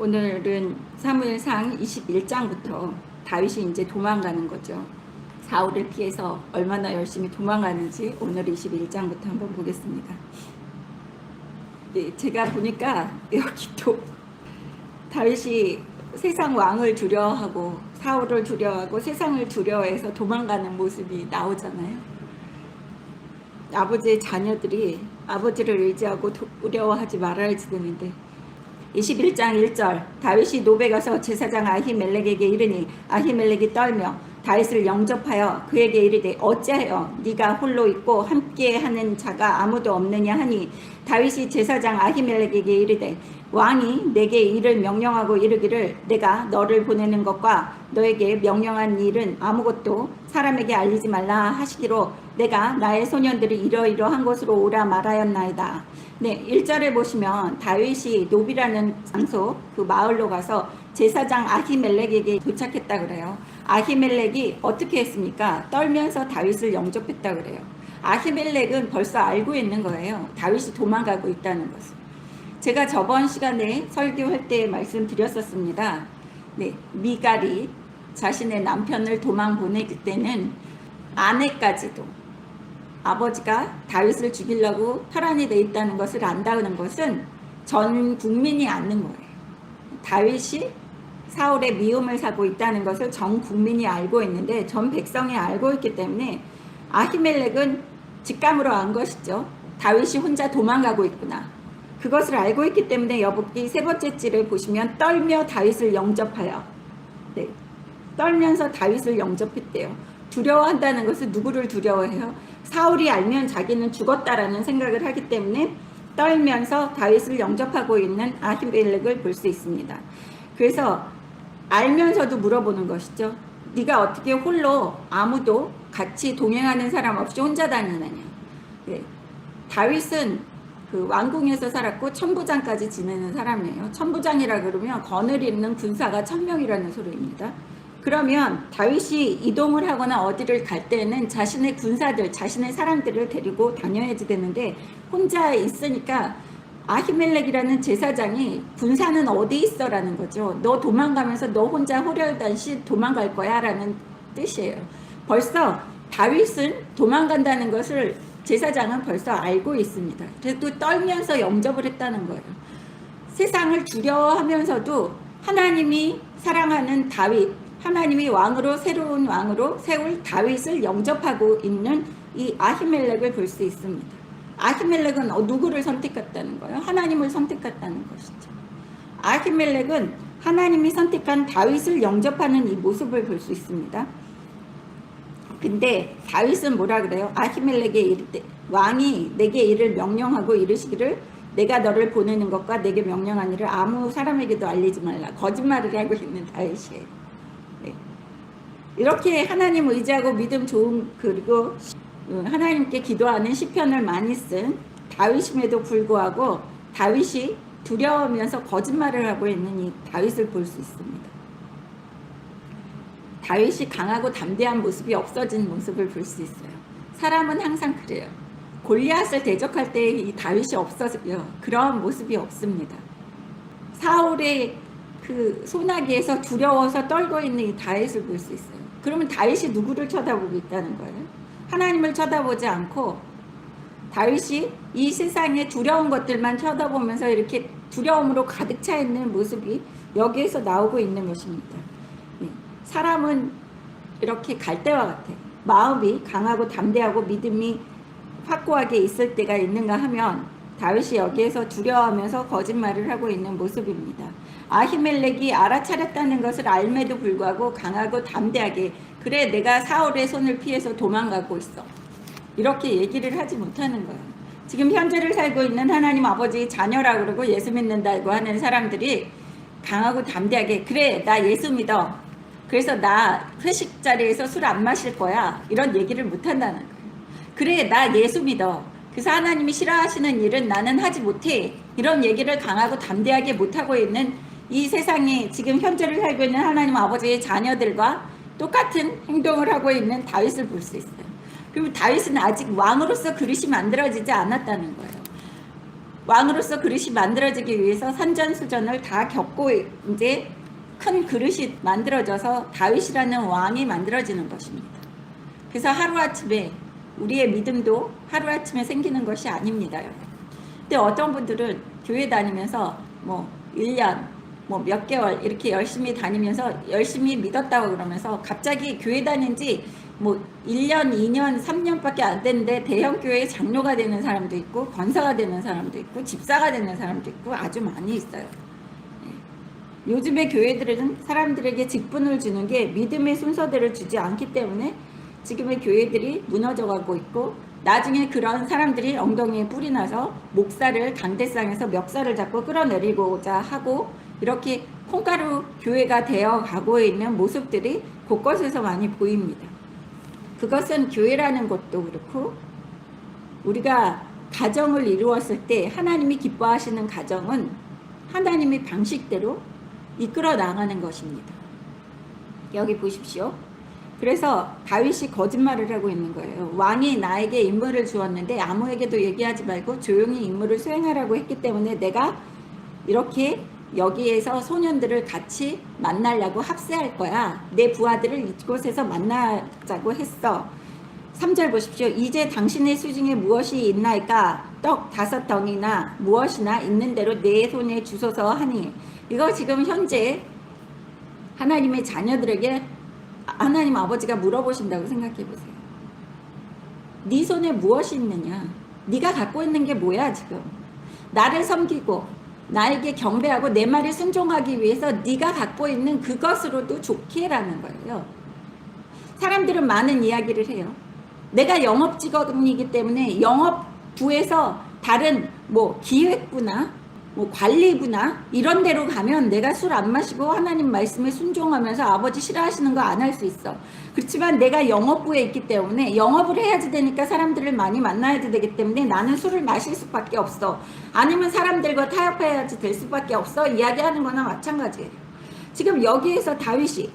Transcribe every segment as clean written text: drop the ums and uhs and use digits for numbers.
오늘은 사무엘상 21장부터 다윗이 이제 도망가는 거죠. 사울을 피해서 얼마나 열심히 도망가는지 오늘 21장부터 한번 보겠습니다. 네, 제가 보니까 여기도 다윗이 세상 왕을 두려워하고 사울을 두려워하고 세상을 두려워해서 도망가는 모습이 나오잖아요. 아버지의 자녀들이 아버지를 의지하고 두려워하지 말아야지 되는데 21장 1절 다윗이 노베 가서 제사장 아히멜렉에게 이르니 아히멜렉이 떨며 다윗을 영접하여 그에게 이르되 어찌하여 네가 홀로 있고 함께하는 자가 아무도 없느냐 하니 다윗이 제사장 아히멜렉에게 이르되 왕이 내게 일을 명령하고 이르기를 내가 너를 보내는 것과 너에게 명령한 일은 아무것도 사람에게 알리지 말라 하시기로 내가 나의 소년들이 이러이러한 곳으로 오라 말하였나이다. 네, 1절에 보시면 다윗이 노비라는 장소 그 마을로 가서 제사장 아히멜렉에게 도착했다 그래요. 아히멜렉이 어떻게 했습니까? 떨면서 다윗을 영접했다 그래요. 아히멜렉은 벌써 알고 있는 거예요. 다윗이 도망가고 있다는 것을. 제가 저번 시간에 설교할 때 말씀드렸었습니다. 네, 미갈이 자신의 남편을 도망 보내기 때는 아내까지도 아버지가 다윗을 죽이려고 혈안이 돼 있다는 것을 안다는 것은 전 국민이 아는 거예요. 다윗이 사울의 미움을 사고 있다는 것을 전 국민이 알고 있는데 전 백성이 알고 있기 때문에 아히멜렉은 직감으로 안 것이죠. 다윗이 혼자 도망가고 있구나. 그것을 알고 있기 때문에 여복기 세 번째 찌를 보시면 떨며 다윗을 영접하여 네, 떨면서 다윗을 영접했대요. 두려워한다는 것은 누구를 두려워해요? 사울이 알면 자기는 죽었다라는 생각을 하기 때문에 떨면서 다윗을 영접하고 있는 아히멜렉을 볼 수 있습니다. 그래서 알면서도 물어보는 것이죠. 네가 어떻게 홀로 아무도 같이 동행하는 사람 없이 혼자 다니느냐. 네. 다윗은 그 왕궁에서 살았고 천부장까지 지내는 사람이에요. 천부장이라 그러면 건을 입는 군사가 1000명이라는 소리입니다. 그러면 다윗이 이동을 하거나 어디를 갈 때는 자신의 군사들, 자신의 사람들을 데리고 다녀야지 되는데 혼자 있으니까 아히멜렉이라는 제사장이 군사는 어디 있어? 라는 거죠. 너 도망가면서 너 혼자 호련단시 도망갈 거야 라는 뜻이에요. 벌써 다윗은 도망간다는 것을 제사장은 벌써 알고 있습니다. 그래도 떨면서 영접을 했다는 거예요. 세상을 두려워하면서도 하나님이 사랑하는 다윗, 하나님이 왕으로 새로운 왕으로 세울 다윗을 영접하고 있는 이 아히멜렉을 볼 수 있습니다. 아히멜렉은 누구를 선택했다는 거예요? 하나님을 선택했다는 것이죠. 아히멜렉은 하나님이 선택한 다윗을 영접하는 이 모습을 볼 수 있습니다. 근데 다윗은 뭐라 그래요? 아히멜렉에 이르되 왕이 내게 이를 명령하고 이르시기를 내가 너를 보내는 것과 내게 명령한 일을 아무 사람에게도 알리지 말라. 거짓말을 하고 있는 다윗이에요. 네. 이렇게 하나님 의지하고 믿음 좋은 그리고 하나님께 기도하는 시편을 많이 쓴 다윗임에도 불구하고 다윗이 두려워하면서 거짓말을 하고 있는 이 다윗을 볼 수 있습니다. 다윗이 강하고 담대한 모습이 없어진 모습을 볼 수 있어요. 사람은 항상 그래요. 골리앗을 대적할 때 이 다윗이 없어져요. 그런 모습이 없습니다. 사울의 그 소나기에서 두려워서 떨고 있는 이 다윗을 볼 수 있어요. 그러면 다윗이 누구를 쳐다보고 있다는 거예요? 하나님을 쳐다보지 않고 다윗이 이 세상의 두려운 것들만 쳐다보면서 이렇게 두려움으로 가득 차 있는 모습이 여기에서 나오고 있는 것입니다. 사람은 이렇게 갈대와 같아요. 마음이 강하고 담대하고 믿음이 확고하게 있을 때가 있는가 하면 다윗이 여기에서 두려워하면서 거짓말을 하고 있는 모습입니다. 아히멜렉이 알아차렸다는 것을 알매도 불구하고 강하고 담대하게 그래 내가 사울의 손을 피해서 도망가고 있어. 이렇게 얘기를 하지 못하는 거예요. 지금 현재를 살고 있는 하나님 아버지 자녀라 그러고 예수 믿는다고 하는 사람들이 강하고 담대하게 그래 나 예수 믿어. 그래서 나 회식 자리에서 술 안 마실 거야. 이런 얘기를 못 한다는 거예요. 그래 나 예수 믿어. 그래서 하나님이 싫어하시는 일은 나는 하지 못해. 이런 얘기를 강하고 담대하게 못하고 있는 이 세상에 지금 현재를 살고 있는 하나님 아버지의 자녀들과 똑같은 행동을 하고 있는 다윗을 볼 수 있어요. 그리고 다윗은 아직 왕으로서 그릇이 만들어지지 않았다는 거예요. 왕으로서 그릇이 만들어지기 위해서 산전수전을 다 겪고 이제 큰 그릇이 만들어져서 다윗이라는 왕이 만들어지는 것입니다. 그래서 하루아침에 우리의 믿음도 하루아침에 생기는 것이 아닙니다. 근데 어떤 분들은 교회 다니면서 뭐 1년 뭐 몇 개월 이렇게 열심히 다니면서 열심히 믿었다고 그러면서 갑자기 교회 다닌 지 뭐 1년, 2년, 3년밖에 안 됐는데 대형 교회의 장로가 되는 사람도 있고 권사가 되는 사람도 있고 집사가 되는 사람도 있고 아주 많이 있어요. 요즘의 교회들은 사람들에게 직분을 주는 게 믿음의 순서대로 주지 않기 때문에 지금의 교회들이 무너져가고 있고 나중에 그런 사람들이 엉덩이에 뿔이 나서 목사를 강대상에서 멱살을 잡고 끌어내리고자 하고 이렇게 콩가루 교회가 되어 가고 있는 모습들이 곳곳에서 많이 보입니다. 그것은 교회라는 것도 그렇고 우리가 가정을 이루었을 때 하나님이 기뻐하시는 가정은 하나님의 방식대로 이끌어 나가는 것입니다. 여기 보십시오. 그래서 다윗이 거짓말을 하고 있는 거예요. 왕이 나에게 임무를 주었는데 아무에게도 얘기하지 말고 조용히 임무를 수행하라고 했기 때문에 내가 이렇게 여기에서 소년들을 같이 만나려고 합세할 거야. 내 부하들을 이곳에서 만나자고 했어. 3절 보십시오. 이제 당신의 수중에 무엇이 있나이까? 떡 5덩이나 무엇이나 있는 대로 내 손에 주소서 하니. 이거 지금 현재 하나님의 자녀들에게 하나님 아버지가 물어보신다고 생각해 보세요. 네 손에 무엇이 있느냐? 네가 갖고 있는 게 뭐야 지금? 나를 섬기고 나에게 경배하고 내 말에 순종하기 위해서 네가 갖고 있는 그것으로도 좋게 해라는 거예요. 사람들은 많은 이야기를 해요. 내가 영업직원이기 때문에 영업부에서 다른 뭐 기획부나 뭐 관리부나 이런 데로 가면 내가 술 안 마시고 하나님 말씀에 순종하면서 아버지 싫어하시는 거 안 할 수 있어. 그렇지만 내가 영업부에 있기 때문에 영업을 해야지 되니까 사람들을 많이 만나야지 되기 때문에 나는 술을 마실 수밖에 없어. 아니면 사람들과 타협해야지 될 수밖에 없어. 이야기하는 거나 마찬가지예요. 지금 여기에서 다윗이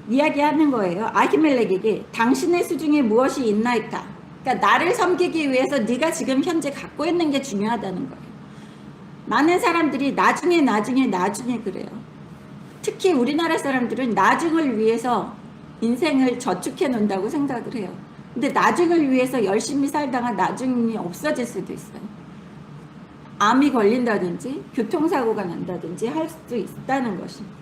이야기하는 거예요. 아히멜렉에게 당신의 수중에 무엇이 있나이까? 그러니까 나를 섬기기 위해서 네가 지금 현재 갖고 있는 게 중요하다는 거예요. 많은 사람들이 나중에 그래요. 특히 우리나라 사람들은 나중을 위해서 인생을 저축해 놓는다고 생각을 해요. 근데 나중을 위해서 열심히 살다가 나중이 없어질 수도 있어요. 암이 걸린다든지 교통사고가 난다든지 할 수도 있다는 것입니다.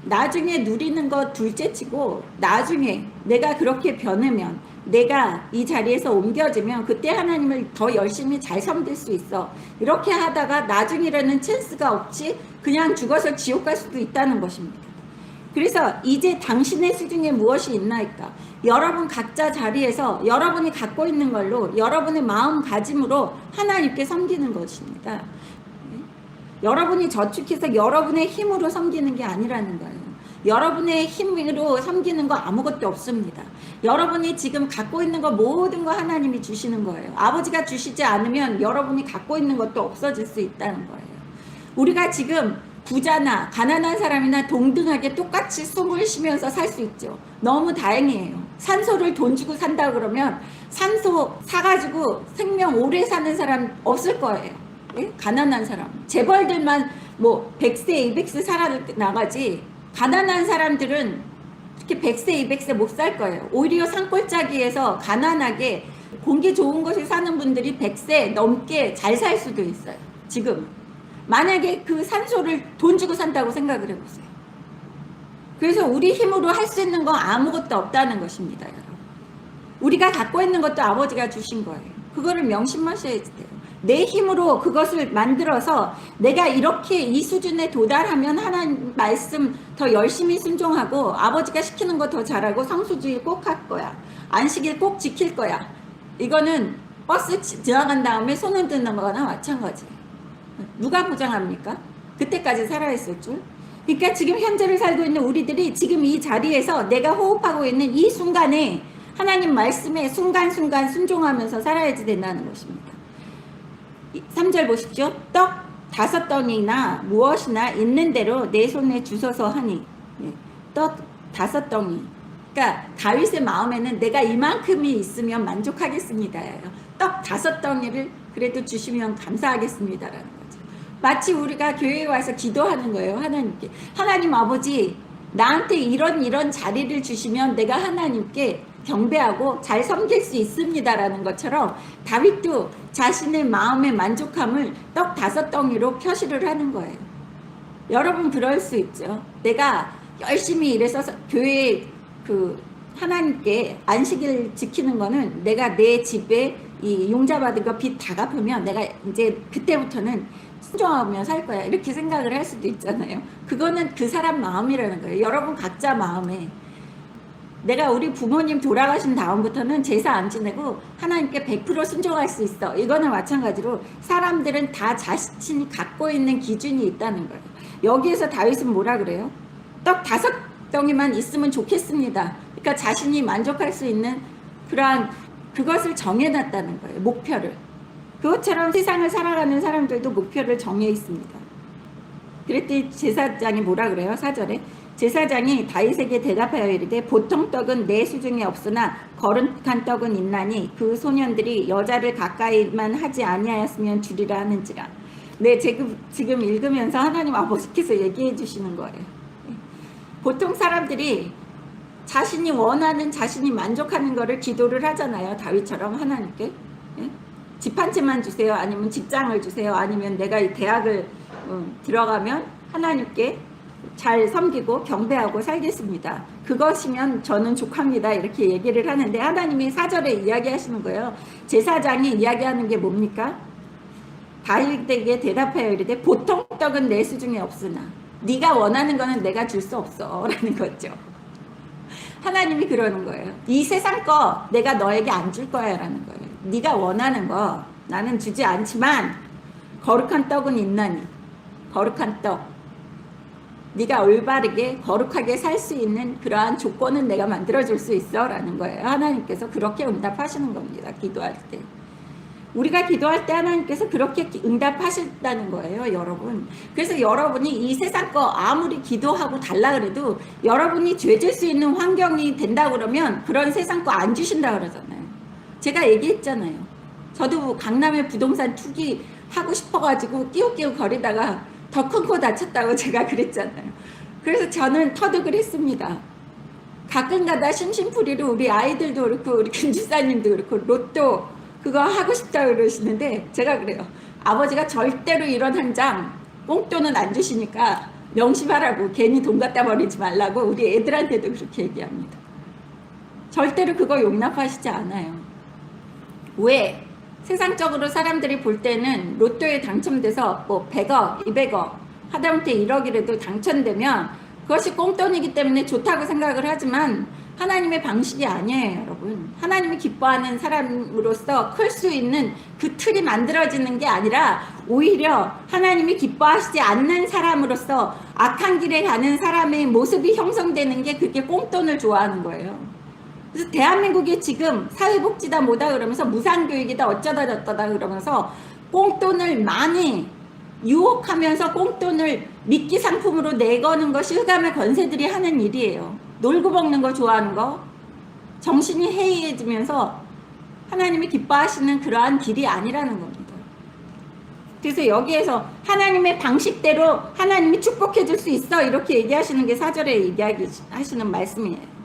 나중에 누리는 것 둘째치고 나중에 내가 그렇게 변하면 내가 이 자리에서 옮겨지면 그때 하나님을 더 열심히 잘 섬길 수 있어. 이렇게 하다가 나중이라는 찬스가 없이 그냥 죽어서 지옥 갈 수도 있다는 것입니다. 그래서 이제 당신의 수중에 무엇이 있나이까? 여러분 각자 자리에서 여러분이 갖고 있는 걸로 여러분의 마음가짐으로 하나님께 섬기는 것입니다. 여러분이 저축해서 여러분의 힘으로 섬기는 게 아니라는 거예요. 여러분의 힘으로 섬기는 거 아무것도 없습니다. 여러분이 지금 갖고 있는 거 모든 거 하나님이 주시는 거예요. 아버지가 주시지 않으면 여러분이 갖고 있는 것도 없어질 수 있다는 거예요. 우리가 지금 부자나 가난한 사람이나 동등하게 똑같이 숨을 쉬면서 살 수 있죠. 너무 다행이에요. 산소를 돈 주고 산다 그러면 산소 사가지고 생명 오래 사는 사람 없을 거예요. 예? 가난한 사람. 재벌들만 뭐 100세 200세 살아나가지 가난한 사람들은 이렇게 100세 200세 못 살 거예요. 오히려 산골짜기에서 가난하게 공기 좋은 곳에 사는 분들이 100세 넘게 잘 살 수도 있어요. 지금 만약에 그 산소를 돈 주고 산다고 생각을 해보세요. 그래서 우리 힘으로 할 수 있는 건 아무것도 없다는 것입니다. 여러분. 우리가 갖고 있는 것도 아버지가 주신 거예요. 그거를 명심하셔야 돼요. 내 힘으로 그것을 만들어서 내가 이렇게 이 수준에 도달하면 하나님 말씀 더 열심히 순종하고 아버지가 시키는 거 더 잘하고 성수주의 꼭 할 거야. 안식일 꼭 지킬 거야. 이거는 버스 지나간 다음에 손 흔드는 거나 마찬가지예요. 누가 보장합니까? 그때까지 살아있을 줄? 그러니까 지금 현재를 살고 있는 우리들이 지금 이 자리에서 내가 호흡하고 있는 이 순간에 하나님 말씀에 순간순간 순종하면서 살아야지 된다는 것입니다. 3절 보십시오. 떡 5덩이나 무엇이나 있는 대로 내 손에 주소서 하니. 떡 5덩이. 그러니까 다윗의 마음에는 내가 이만큼이 있으면 만족하겠습니다. 떡 5덩이를 그래도 주시면 감사하겠습니다라는 거죠. 마치 우리가 교회에 와서 기도하는 거예요. 하나님께. 하나님 아버지, 나한테 이런 자리를 주시면 내가 하나님께 경배하고 잘 섬길 수 있습니다라는 것처럼 다윗도 자신의 마음의 만족함을 떡 5덩이로 표시를 하는 거예요. 여러분 그럴 수 있죠. 내가 열심히 일해서 교회에 하나님께 안식일 지키는 거는 내가 내 집에 이 용자받은 거 빚 다 갚으면 내가 이제 그때부터는 순종하며 살 거야. 이렇게 생각을 할 수도 있잖아요. 그거는 그 사람 마음이라는 거예요. 여러분 각자 마음에. 내가 우리 부모님 돌아가신 다음부터는 제사 안 지내고 하나님께 100% 순종할 수 있어. 이거는 마찬가지로 사람들은 다 자신이 갖고 있는 기준이 있다는 거예요. 여기에서 다윗은 뭐라 그래요? 떡 5덩이만 있으면 좋겠습니다. 그러니까 자신이 만족할 수 있는 그러한 그것을 정해놨다는 거예요. 목표를. 그것처럼 세상을 살아가는 사람들도 목표를 정해 있습니다. 그랬더니 제사장이 뭐라 그래요? 4절에 제사장이 다윗에게 대답하여 이르되 보통 떡은 내 수중에 없으나 거룩한 떡은 있나니 그 소년들이 여자를 가까이만 하지 아니하였으면 주리라 하는지라. 네, 지금 읽으면서 하나님 아버지께서 얘기해 주시는 거예요. 보통 사람들이 자신이 원하는, 자신이 만족하는 거를 기도를 하잖아요. 다윗처럼 하나님께. 집 한 채만 주세요. 아니면 직장을 주세요. 아니면 내가 이 대학을 들어가면 하나님께 잘 섬기고 경배하고 살겠습니다. 그것이면 저는 족합니다. 이렇게 얘기를 하는데 하나님이 4절에 이야기하시는 거예요. 제사장이 이야기하는 게 뭡니까? 다윗에게 대답하여 이르되 보통 떡은 내 수중에 없으나 네가 원하는 거는 내가 줄 수 없어 라는 거죠. 하나님이 그러는 거예요. 이 세상 거 내가 너에게 안 줄 거야 라는 거예요. 네가 원하는 거 나는 주지 않지만 거룩한 떡은 있나니 거룩한 떡 네가 올바르게 거룩하게 살 수 있는 그러한 조건은 내가 만들어줄 수 있어 라는 거예요. 하나님께서 그렇게 응답하시는 겁니다. 기도할 때. 우리가 기도할 때 하나님께서 그렇게 응답하신다는 거예요, 여러분. 그래서 여러분이 이 세상 거 아무리 기도하고 달라 그래도 여러분이 죄질 수 있는 환경이 된다 그러면 그런 세상 거 안 주신다 그러잖아요. 제가 얘기했잖아요. 저도 강남에 부동산 투기 하고 싶어가지고 끼우끼우 거리다가 더 큰 코 다쳤다고 제가 그랬잖아요. 그래서 저는 터득을 했습니다. 가끔가다 심심풀이로 우리 아이들도 그렇고 우리 김지사님도 그렇고 로또 그거 하고 싶다고 그러시는데 제가 그래요. 아버지가 절대로 이런 한 장 뽕돈은 안 주시니까 명심하라고 괜히 돈 갖다 버리지 말라고 우리 애들한테도 그렇게 얘기합니다. 절대로 그거 용납하시지 않아요. 왜? 세상적으로 사람들이 볼 때는 로또에 당첨돼서 뭐 100억, 200억 하다못해 1억이라도 당첨되면 그것이 꽁돈이기 때문에 좋다고 생각을 하지만 하나님의 방식이 아니에요, 여러분. 하나님이 기뻐하는 사람으로서 클 수 있는 그 틀이 만들어지는 게 아니라 오히려 하나님이 기뻐하시지 않는 사람으로서 악한 길에 가는 사람의 모습이 형성되는 게 그게 꽁돈을 좋아하는 거예요. 그래서 대한민국이 지금 사회복지다 뭐다 그러면서 무상교육이다 어쩌다 저쩌다 그러면서 꽁돈을 많이 유혹하면서 꽁돈을 미끼 상품으로 내거는 것이 흑암의 권세들이 하는 일이에요. 놀고 먹는 거 좋아하는 거, 정신이 해이해지면서 하나님이 기뻐하시는 그러한 길이 아니라는 겁니다. 그래서 여기에서 하나님의 방식대로 하나님이 축복해 줄 수 있어 이렇게 얘기하시는 게 4절에 얘기하시는 말씀이에요.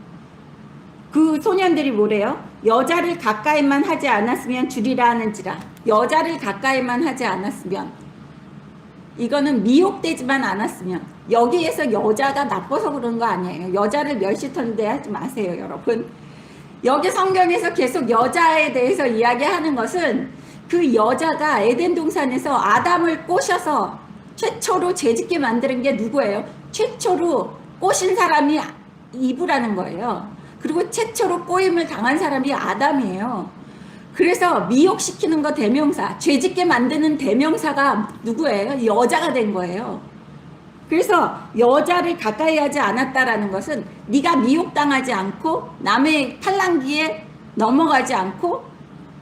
그 소년들이 뭐래요? 여자를 가까이만 하지 않았으면 주리라 하는지라. 여자를 가까이만 하지 않았으면, 이거는 미혹되지만 않았으면, 여기에서 여자가 나빠서 그런 거 아니에요. 여자를 멸시턴데 하지 마세요, 여러분. 여기 성경에서 계속 여자에 대해서 이야기하는 것은 그 여자가 에덴 동산에서 아담을 꼬셔서 최초로 죄짓게 만드는 게 누구예요? 최초로 꼬신 사람이 이브라는 거예요. 그리고 최초로 꼬임을 당한 사람이 아담이에요. 그래서 미혹시키는 거 대명사, 죄짓게 만드는 대명사가 누구예요? 여자가 된 거예요. 그래서 여자를 가까이 하지 않았다라는 것은 네가 미혹당하지 않고 남의 팔랑기에 넘어가지 않고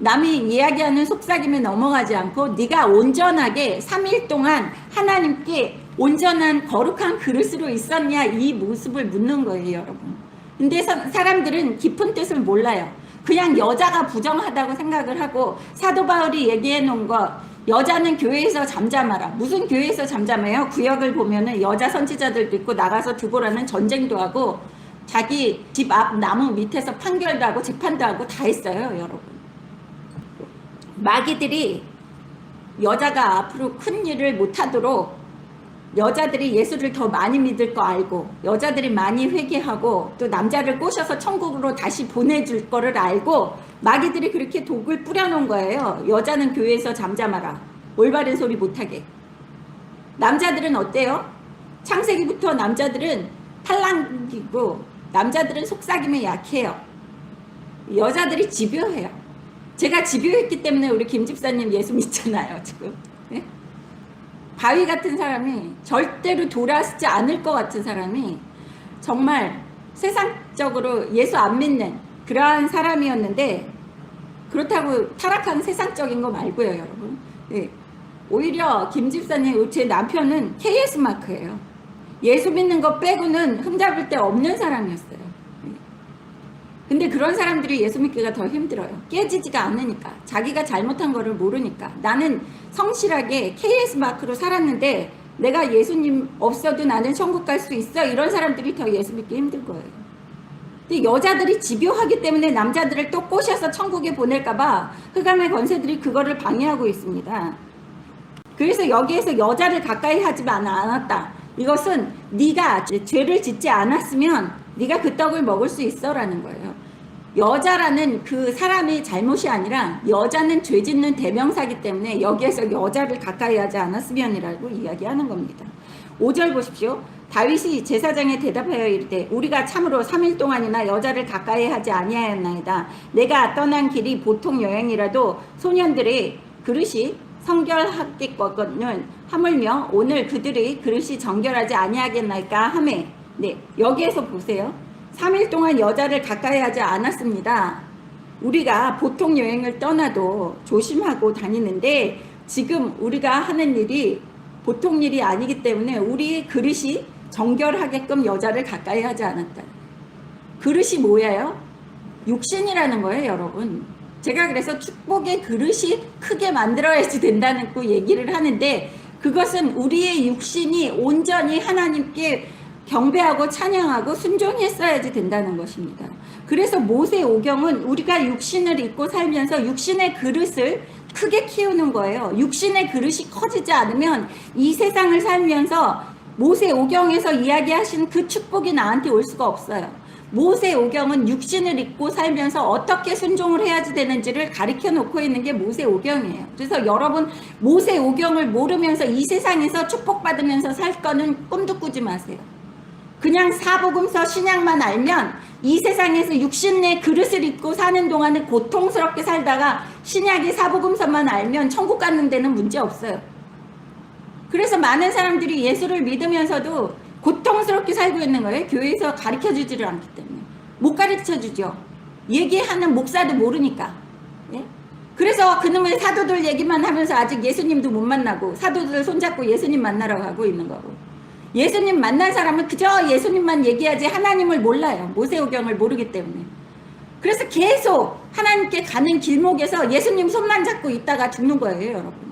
남이 이야기하는 속삭임에 넘어가지 않고 네가 온전하게 3일 동안 하나님께 온전한 거룩한 그릇으로 있었냐 이 모습을 묻는 거예요, 여러분. 근데 사람들은 깊은 뜻을 몰라요. 그냥 여자가 부정하다고 생각을 하고 사도 바울이 얘기해 놓은 거 여자는 교회에서 잠잠하라. 무슨 교회에서 잠잠해요? 구역을 보면은 여자 선지자들도 있고 나가서 드보라는 전쟁도 하고 자기 집 앞 나무 밑에서 판결도 하고 재판도 하고 다 했어요, 여러분. 마귀들이 여자가 앞으로 큰 일을 못하도록 여자들이 예수를 더 많이 믿을 거 알고 여자들이 많이 회개하고 또 남자를 꼬셔서 천국으로 다시 보내줄 거를 알고 마귀들이 그렇게 독을 뿌려놓은 거예요. 여자는 교회에서 잠잠하라. 올바른 소리 못하게. 남자들은 어때요? 창세기부터 남자들은 탈랑기고 남자들은 속삭임에 약해요. 여자들이 집요해요. 제가 집요했기 때문에 우리 김 집사님 예수 믿잖아요, 지금. 네? 바위 같은 사람이 절대로 돌아서지 않을 것 같은 사람이 정말 세상적으로 예수 안 믿는 그러한 사람이었는데 그렇다고 타락한 세상적인 거 말고요, 여러분. 네. 오히려 김 집사님, 제 남편은 KS 마크예요. 예수 믿는 거 빼고는 흠잡을 데 없는 사람이었어요. 근데 그런 사람들이 예수 믿기가 더 힘들어요. 깨지지가 않으니까. 자기가 잘못한 거를 모르니까. 나는 성실하게 KS 마크로 살았는데 내가 예수님 없어도 나는 천국 갈 수 있어. 이런 사람들이 더 예수 믿기 힘들 거예요. 근데 여자들이 집요하기 때문에 남자들을 또 꼬셔서 천국에 보낼까 봐 흑암의 권세들이 그거를 방해하고 있습니다. 그래서 여기에서 여자를 가까이 하지 않았다. 이것은 네가 죄를 짓지 않았으면 네가 그 떡을 먹을 수 있어라는 거예요. 여자라는 그 사람의 잘못이 아니라 여자는 죄 짓는 대명사기 때문에 여기에서 여자를 가까이 하지 않았으면이라고 이야기하는 겁니다. 5절 보십시오. 다윗이 제사장에 대답하여 이르되 우리가 참으로 3일 동안이나 여자를 가까이 하지 아니하였나이다. 내가 떠난 길이 보통 여행이라도 소년들의 그릇이 성결하겠거든 하물며 오늘 그들의 그릇이 정결하지 아니하겠나이까 하매. 네, 여기에서 보세요. 3일 동안 여자를 가까이 하지 않았습니다. 우리가 보통 여행을 떠나도 조심하고 다니는데 지금 우리가 하는 일이 보통 일이 아니기 때문에 우리의 그릇이 정결하게끔 여자를 가까이 하지 않았다. 그릇이 뭐예요? 육신이라는 거예요, 여러분. 제가 그래서 축복의 그릇이 크게 만들어야지 된다는 그 얘기를 하는데 그것은 우리의 육신이 온전히 하나님께 경배하고 찬양하고 순종했어야지 된다는 것입니다. 그래서 모세 오경은 우리가 육신을 입고 살면서 육신의 그릇을 크게 키우는 거예요. 육신의 그릇이 커지지 않으면 이 세상을 살면서 모세 오경에서 이야기하신 그 축복이 나한테 올 수가 없어요. 모세 오경은 육신을 입고 살면서 어떻게 순종을 해야지 되는지를 가르쳐 놓고 있는 게 모세 오경이에요. 그래서 여러분 모세 오경을 모르면서 이 세상에서 축복받으면서 살 거는 꿈도 꾸지 마세요. 그냥 사복음서 신약만 알면 이 세상에서 육신의 그릇을 입고 사는 동안은 고통스럽게 살다가 신약의 사복음서만 알면 천국 가는 데는 문제 없어요. 그래서 많은 사람들이 예수를 믿으면서도 고통스럽게 살고 있는 거예요. 교회에서 가르쳐주지를 않기 때문에. 못 가르쳐주죠. 얘기하는 목사도 모르니까. 예? 그래서 그놈의 사도들 얘기만 하면서 아직 예수님도 못 만나고 사도들 손잡고 예수님 만나러 가고 있는 거고. 예수님 만난 사람은 그저 예수님만 얘기하지 하나님을 몰라요. 모세오경을 모르기 때문에. 그래서 계속 하나님께 가는 길목에서 예수님 손만 잡고 있다가 죽는 거예요, 여러분.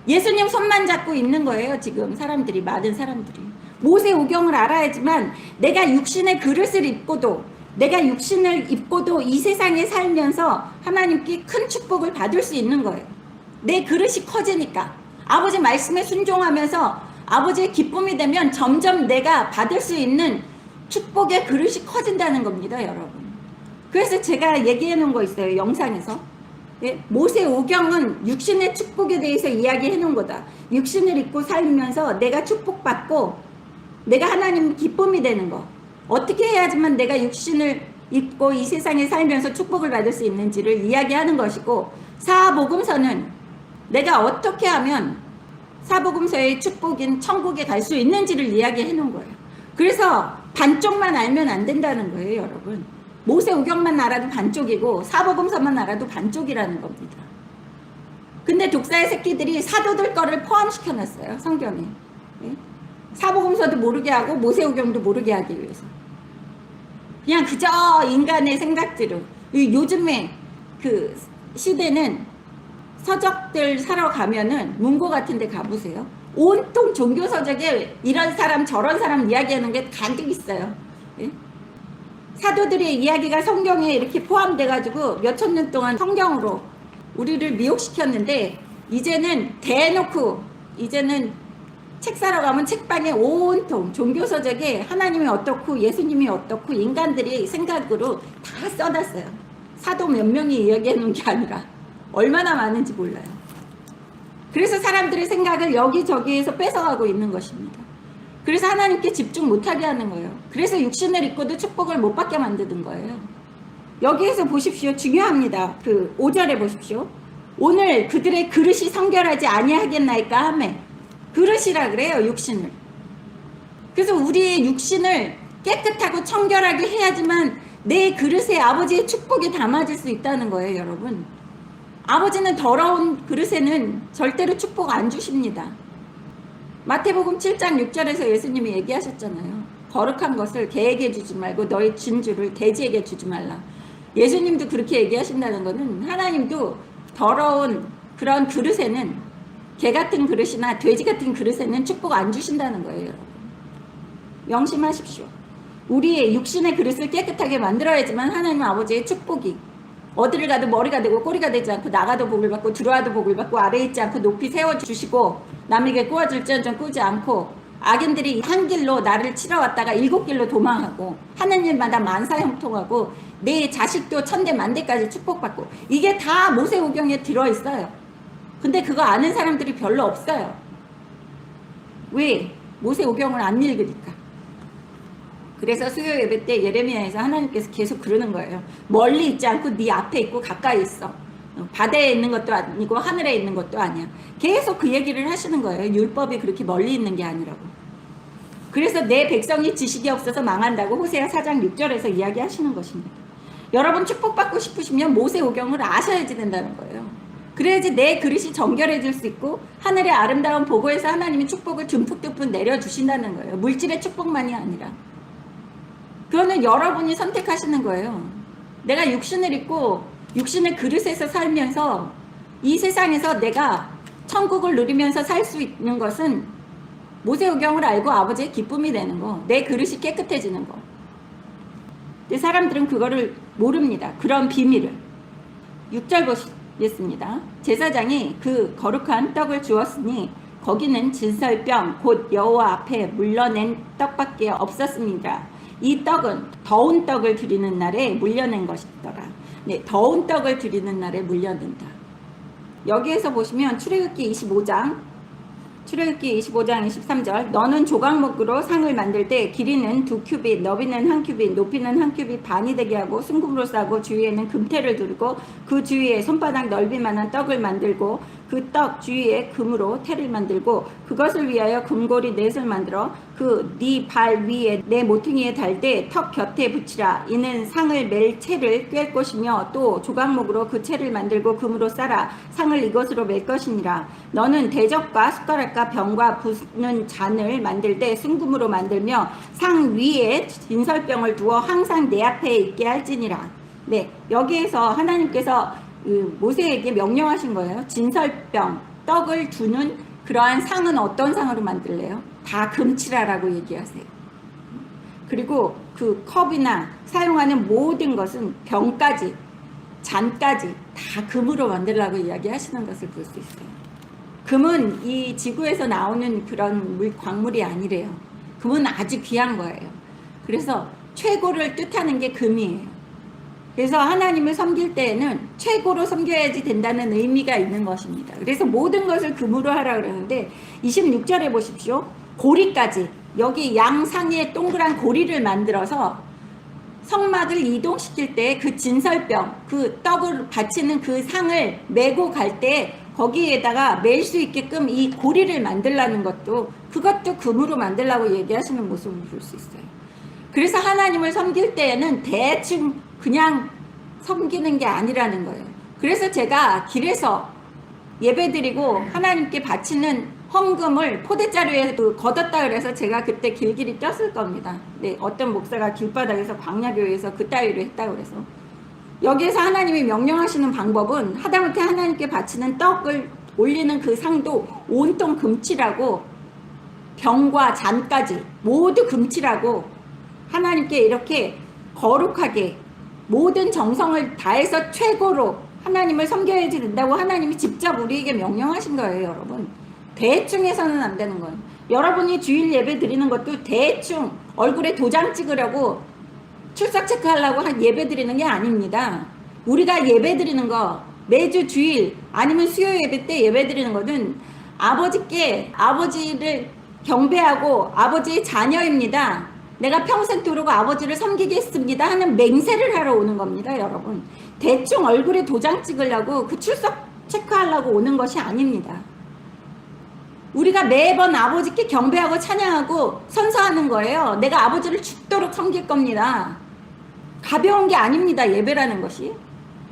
예수님 손만 잡고 있는 거예요, 지금 사람들이, 많은 사람들이. 모세오경을 알아야지만 내가 육신의 그릇을 입고도 내가 육신을 입고도 이 세상에 살면서 하나님께 큰 축복을 받을 수 있는 거예요. 내 그릇이 커지니까. 아버지 말씀에 순종하면서 아버지의 기쁨이 되면 점점 내가 받을 수 있는 축복의 그릇이 커진다는 겁니다, 여러분. 그래서 제가 얘기해 놓은 거 있어요, 영상에서. 예? 모세 오경은 육신의 축복에 대해서 이야기해 놓은 거다. 육신을 입고 살면서 내가 축복받고 내가 하나님 기쁨이 되는 거. 어떻게 해야지만 내가 육신을 입고 이 세상에 살면서 축복을 받을 수 있는지를 이야기하는 것이고, 사복음서는 내가 어떻게 하면 사복음서의 축복인 천국에 갈 수 있는지를 이야기해 놓은 거예요. 그래서 반쪽만 알면 안 된다는 거예요, 여러분. 모세오경만 알아도 반쪽이고 사복음서만 알아도 반쪽이라는 겁니다. 근데 독사의 새끼들이 사도들 거를 포함시켜 놨어요, 성경에. 예? 사복음서도 모르게 하고 모세오경도 모르게 하기 위해서. 그냥 그저 인간의 생각대로. 요즘에 그 시대는 서적들 사러 가면은 문고 같은 데 가보세요. 온통 종교 서적에 이런 사람 저런 사람 이야기하는 게 가득 있어요. 예? 사도들의 이야기가 성경에 이렇게 포함돼 가지고 몇천 년 동안 성경으로 우리를 미혹시켰는데, 이제는 대놓고 이제는 책 사러 가면 책방에 온통 종교 서적에 하나님이 어떻고 예수님이 어떻고 인간들이 생각으로 다 써놨어요. 사도 몇 명이 이야기해 놓은 게 아니라 얼마나 많은지 몰라요. 그래서 사람들의 생각을 여기저기에서 뺏어가고 있는 것입니다. 그래서 하나님께 집중 못하게 하는 거예요. 그래서 육신을 입고도 축복을 못 받게 만드는 거예요. 여기에서 보십시오. 중요합니다. 그 5절에 보십시오. 오늘 그들의 그릇이 성결하지 아니하겠나이까 하매. 그릇이라 그래요, 육신을. 그래서 우리의 육신을 깨끗하고 청결하게 해야지만 내 그릇에 아버지의 축복이 담아질 수 있다는 거예요, 여러분. 아버지는 더러운 그릇에는 절대로 축복 안 주십니다. 마태복음 7장 6절에서 예수님이 얘기하셨잖아요. 거룩한 것을 개에게 주지 말고 너희 진주를 돼지에게 주지 말라. 예수님도 그렇게 얘기하신다는 것은 하나님도 더러운 그런 그릇에는, 개 같은 그릇이나 돼지 같은 그릇에는 축복 안 주신다는 거예요, 여러분. 명심하십시오. 우리의 육신의 그릇을 깨끗하게 만들어야지만 하나님 아버지의 축복이 어디를 가도 머리가 되고 꼬리가 되지 않고, 나가도 복을 받고 들어와도 복을 받고 아래에 있지 않고 높이 세워주시고, 남에게 꾸어줄지언정 꾸지 않고, 악인들이 한 길로 나를 치러왔다가 7길로 도망하고, 하는 일마다 만사형통하고, 내 자식도 천대 만대까지 축복받고, 이게 다 모세오경에 들어있어요. 근데 그거 아는 사람들이 별로 없어요. 왜? 모세오경을 안 읽으니까. 그래서 수요 예배 때 예레미야에서 하나님께서 계속 그러는 거예요. 멀리 있지 않고 네 앞에 있고 가까이 있어. 바다에 있는 것도 아니고 하늘에 있는 것도 아니야. 계속 그 얘기를 하시는 거예요. 율법이 그렇게 멀리 있는 게 아니라고. 그래서 내 백성이 지식이 없어서 망한다고 호세아 4장 6절에서 이야기하시는 것입니다. 여러분 축복받고 싶으시면 모세오경을 아셔야지 된다는 거예요. 그래야지 내 그릇이 정결해질 수 있고 하늘의 아름다운 보고에서 하나님이 축복을 듬뿍듬뿍 내려주신다는 거예요. 물질의 축복만이 아니라. 그거는 여러분이 선택하시는 거예요. 내가 육신을 입고 육신의 그릇에서 살면서 이 세상에서 내가 천국을 누리면서 살 수 있는 것은 모세오경을 알고 아버지의 기쁨이 되는 거, 내 그릇이 깨끗해지는 거. 근데 사람들은 그거를 모릅니다. 그런 비밀을. 6절 보시겠습니다. 제사장이 그 거룩한 떡을 주었으니 거기는 진설병 곧 여호와 앞에 물려낸 떡밖에 없었습니다. 이 떡은 더운 떡을 드리는 날에 물려낸 것이더라. 네, 더운 떡을 드리는 날에 물려낸다. 여기에서 보시면 출애굽기 25장 23절. 너는 조각목으로 상을 만들 때 길이는 2규빗, 너비는 1규빗, 높이는 1규빗 반이 되게 하고 순금으로 싸고 주위에는 금태를 두르고 그 주위에 손바닥 넓이만한 떡을 만들고 그 떡 주위에 금으로 태를 만들고 그것을 위하여 금고리 넷을 만들어 그 네 발 위에 내 모퉁이에 달 때 턱 곁에 붙이라. 이는 상을 멜 채를 꿰 것이며 또 조각목으로 그 채를 만들고 금으로 싸라. 상을 이것으로 멜 것이니라. 너는 대접과 숟가락과 병과 부는 잔을 만들 때 순금으로 만들며 상 위에 진설병을 두어 항상 내 앞에 있게 할지니라. 네, 여기에서 하나님께서 모세에게 명령하신 거예요. 진설병, 떡을 두는 그러한 상은 어떤 상으로 만들래요? 다 금칠하라고 얘기하세요. 그리고 그 컵이나 사용하는 모든 것은 병까지, 잔까지 다 금으로 만들라고 이야기하시는 것을 볼 수 있어요. 금은 이 지구에서 나오는 그런 광물이 아니래요. 금은 아주 귀한 거예요. 그래서 최고를 뜻하는 게 금이에요. 그래서 하나님을 섬길 때에는 최고로 섬겨야지 된다는 의미가 있는 것입니다. 그래서 모든 것을 금으로 하라 그러는데 26절에 보십시오. 고리까지, 여기 양상에 동그란 고리를 만들어서 성막을 이동시킬 때 그 진설병, 그 떡을 바치는 그 상을 메고 갈 때 거기에다가 멜 수 있게끔 이 고리를 만들라는 것도, 그것도 금으로 만들라고 얘기하시는 모습을 볼 수 있어요. 그래서 하나님을 섬길 때에는 대충 그냥 섬기는 게 아니라는 거예요. 그래서 제가 길에서 예배드리고 하나님께 바치는 헌금을 포대자루에 걷었다 그래서 제가 그때 길길이 떴을 겁니다. 네, 어떤 목사가 길바닥에서 광야교회에서 그따위로 했다고 그래서. 여기에서 하나님이 명령하시는 방법은 하다못해 하나님께 바치는 떡을 올리는 그 상도 온통 금칠하고 병과 잔까지 모두 금칠하고 하나님께 이렇게 거룩하게 모든 정성을 다해서 최고로 하나님을 섬겨야 된다고 하나님이 직접 우리에게 명령하신 거예요, 여러분. 대충 해서는 안 되는 거예요. 여러분이 주일 예배 드리는 것도 대충 얼굴에 도장 찍으려고 출석 체크하려고 예배 드리는 게 아닙니다. 우리가 예배 드리는 거 매주 주일 아니면 수요 예배 때 예배 드리는 거는 아버지께 아버지를 경배하고 아버지의 자녀입니다. 내가 평생도록 아버지를 섬기겠습니다 하는 맹세를 하러 오는 겁니다, 여러분. 대충 얼굴에 도장 찍으려고 그 출석 체크하려고 오는 것이 아닙니다. 우리가 매번 아버지께 경배하고 찬양하고 선서하는 거예요. 내가 아버지를 죽도록 섬길 겁니다. 가벼운 게 아닙니다, 예배라는 것이.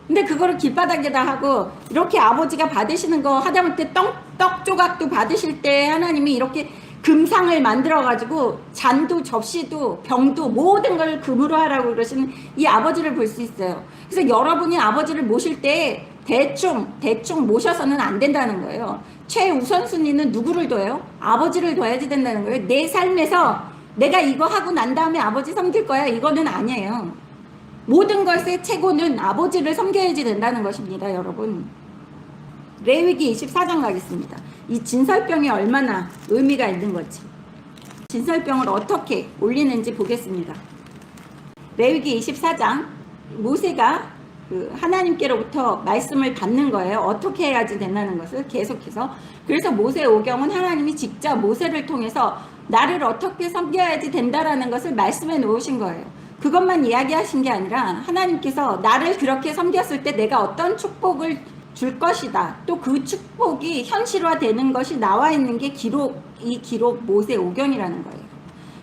근데 그거를 길바닥에다 하고 이렇게 아버지가 받으시는 거 하다못해 떡 조각도 받으실 때 하나님이 이렇게 금상을 만들어 가지고 잔도 접시도 병도 모든 걸 금으로 하라고 그러시는 이 아버지를 볼 수 있어요. 그래서 여러분이 아버지를 모실 때 대충 모셔서는 안 된다는 거예요. 최우선순위는 누구를 둬요? 아버지를 둬야지 된다는 거예요. 내 삶에서 내가 이거 하고 난 다음에 아버지 섬길 거야, 이거는 아니에요. 모든 것의 최고는 아버지를 섬겨야지 된다는 것입니다, 여러분. 레위기 24장 가겠습니다. 이 진설병이 얼마나 의미가 있는 건지, 진설병을 어떻게 올리는지 보겠습니다. 레위기 24장, 모세가 하나님께로부터 말씀을 받는 거예요. 어떻게 해야지 된다는 것을 계속해서. 그래서 모세 오경은 하나님이 직접 모세를 통해서 나를 어떻게 섬겨야지 된다라는 것을 말씀해 놓으신 거예요. 그것만 이야기하신 게 아니라 하나님께서 나를 그렇게 섬겼을 때 내가 어떤 축복을 줄 것이다. 또 그 축복이 현실화되는 것이 나와 있는 게 이 기록 모세 오경이라는 거예요.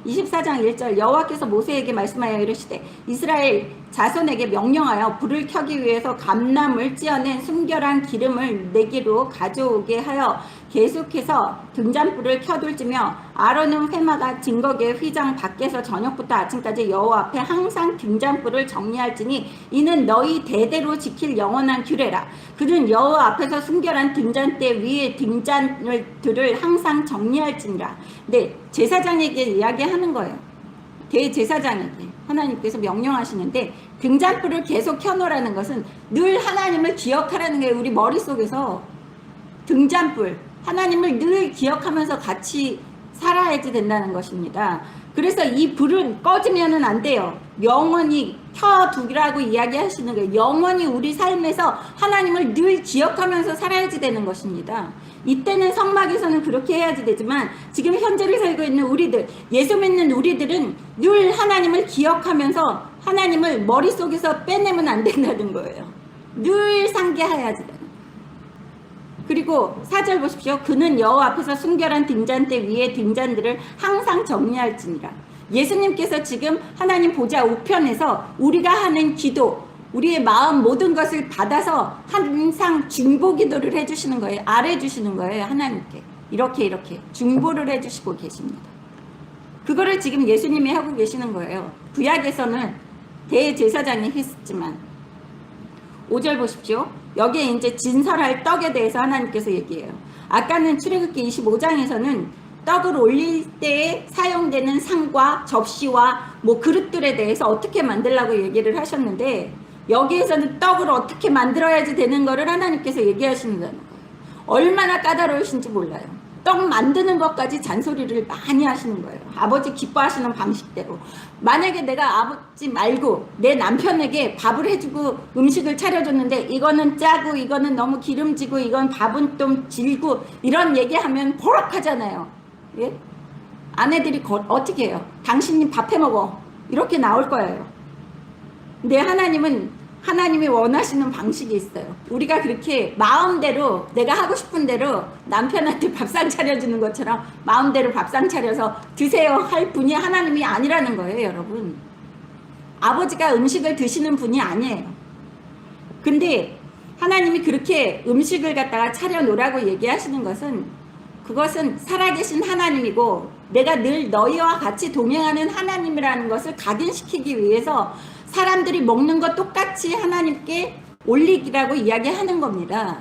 24장 1절 여호와께서 모세에게 말씀하여 이르시되 이스라엘 자손에게 명령하여 불을 켜기 위해서 감나물 찌어낸 순결한 기름을 내기로 가져오게 하여 계속해서 등잔불을 켜둘지며 아론은 회마다 증거계 휘장 밖에서 저녁부터 아침까지 여호와 앞에 항상 등잔불을 정리할지니 이는 너희 대대로 지킬 영원한 규례라. 그는 여호와 앞에서 순결한 등잔대 위에 등잔들을 항상 정리할지니라. 네, 제사장에게 이야기하는 거예요. 대제사장에게 하나님께서 명령하시는데 등잔불을 계속 켜놓으라는 것은 늘 하나님을 기억하라는 게 우리 머릿속에서 등잔불 하나님을 늘 기억하면서 같이 살아야지 된다는 것입니다. 그래서 이 불은 꺼지면은 안 돼요. 영원히 켜두라고 이야기하시는 거예요. 영원히 우리 삶에서 하나님을 늘 기억하면서 살아야지 되는 것입니다. 이때는 성막에서는 그렇게 해야지 되지만 지금 현재를 살고 있는 우리들, 예수 믿는 우리들은 늘 하나님을 기억하면서 하나님을 머릿속에서 빼내면 안 된다는 거예요. 늘 상기해야지 되는 거예요. 그리고 4절 보십시오. 그는 여호와 앞에서 순결한 등잔대 위에 등잔들을 항상 정리할지니라. 예수님께서 지금 하나님 보좌 우편에서 우리가 하는 기도, 우리의 마음 모든 것을 받아서 항상 중보 기도를 해주시는 거예요. 아뢰주시는 거예요. 하나님께 이렇게 중보를 해주시고 계십니다. 그거를 지금 예수님이 하고 계시는 거예요. 구약에서는 대제사장이 했지만 5절 보십시오. 여기에 이제 진설할 떡에 대해서 하나님께서 얘기해요. 아까는 출애굽기 25장에서는 떡을 올릴 때에 사용되는 상과 접시와 그릇들에 대해서 어떻게 만들라고 얘기를 하셨는데 여기에서는 떡을 어떻게 만들어야지 되는 거를 하나님께서 얘기하시는 거예요. 얼마나 까다로우신지 몰라요. 떡 만드는 것까지 잔소리를 많이 하시는 거예요. 아버지 기뻐하시는 방식대로. 만약에 내가 아버지 말고 내 남편에게 밥을 해주고 음식을 차려줬는데 이거는 짜고 이거는 너무 기름지고 이건 밥은 좀 질고 이런 얘기하면 버럭하잖아요. 예? 아내들이 어떻게 해요? 당신이 밥 해먹어. 이렇게 나올 거예요. 근데 하나님이 원하시는 방식이 있어요. 우리가 그렇게 마음대로 내가 하고 싶은 대로 남편한테 밥상 차려주는 것처럼 마음대로 밥상 차려서 드세요 할 분이 하나님이 아니라는 거예요, 여러분. 아버지가 음식을 드시는 분이 아니에요. 근데 하나님이 그렇게 음식을 갖다가 차려놓으라고 얘기하시는 것은 그것은 살아계신 하나님이고 내가 늘 너희와 같이 동행하는 하나님이라는 것을 각인시키기 위해서 사람들이 먹는 것 똑같이 하나님께 올리기라고 이야기하는 겁니다.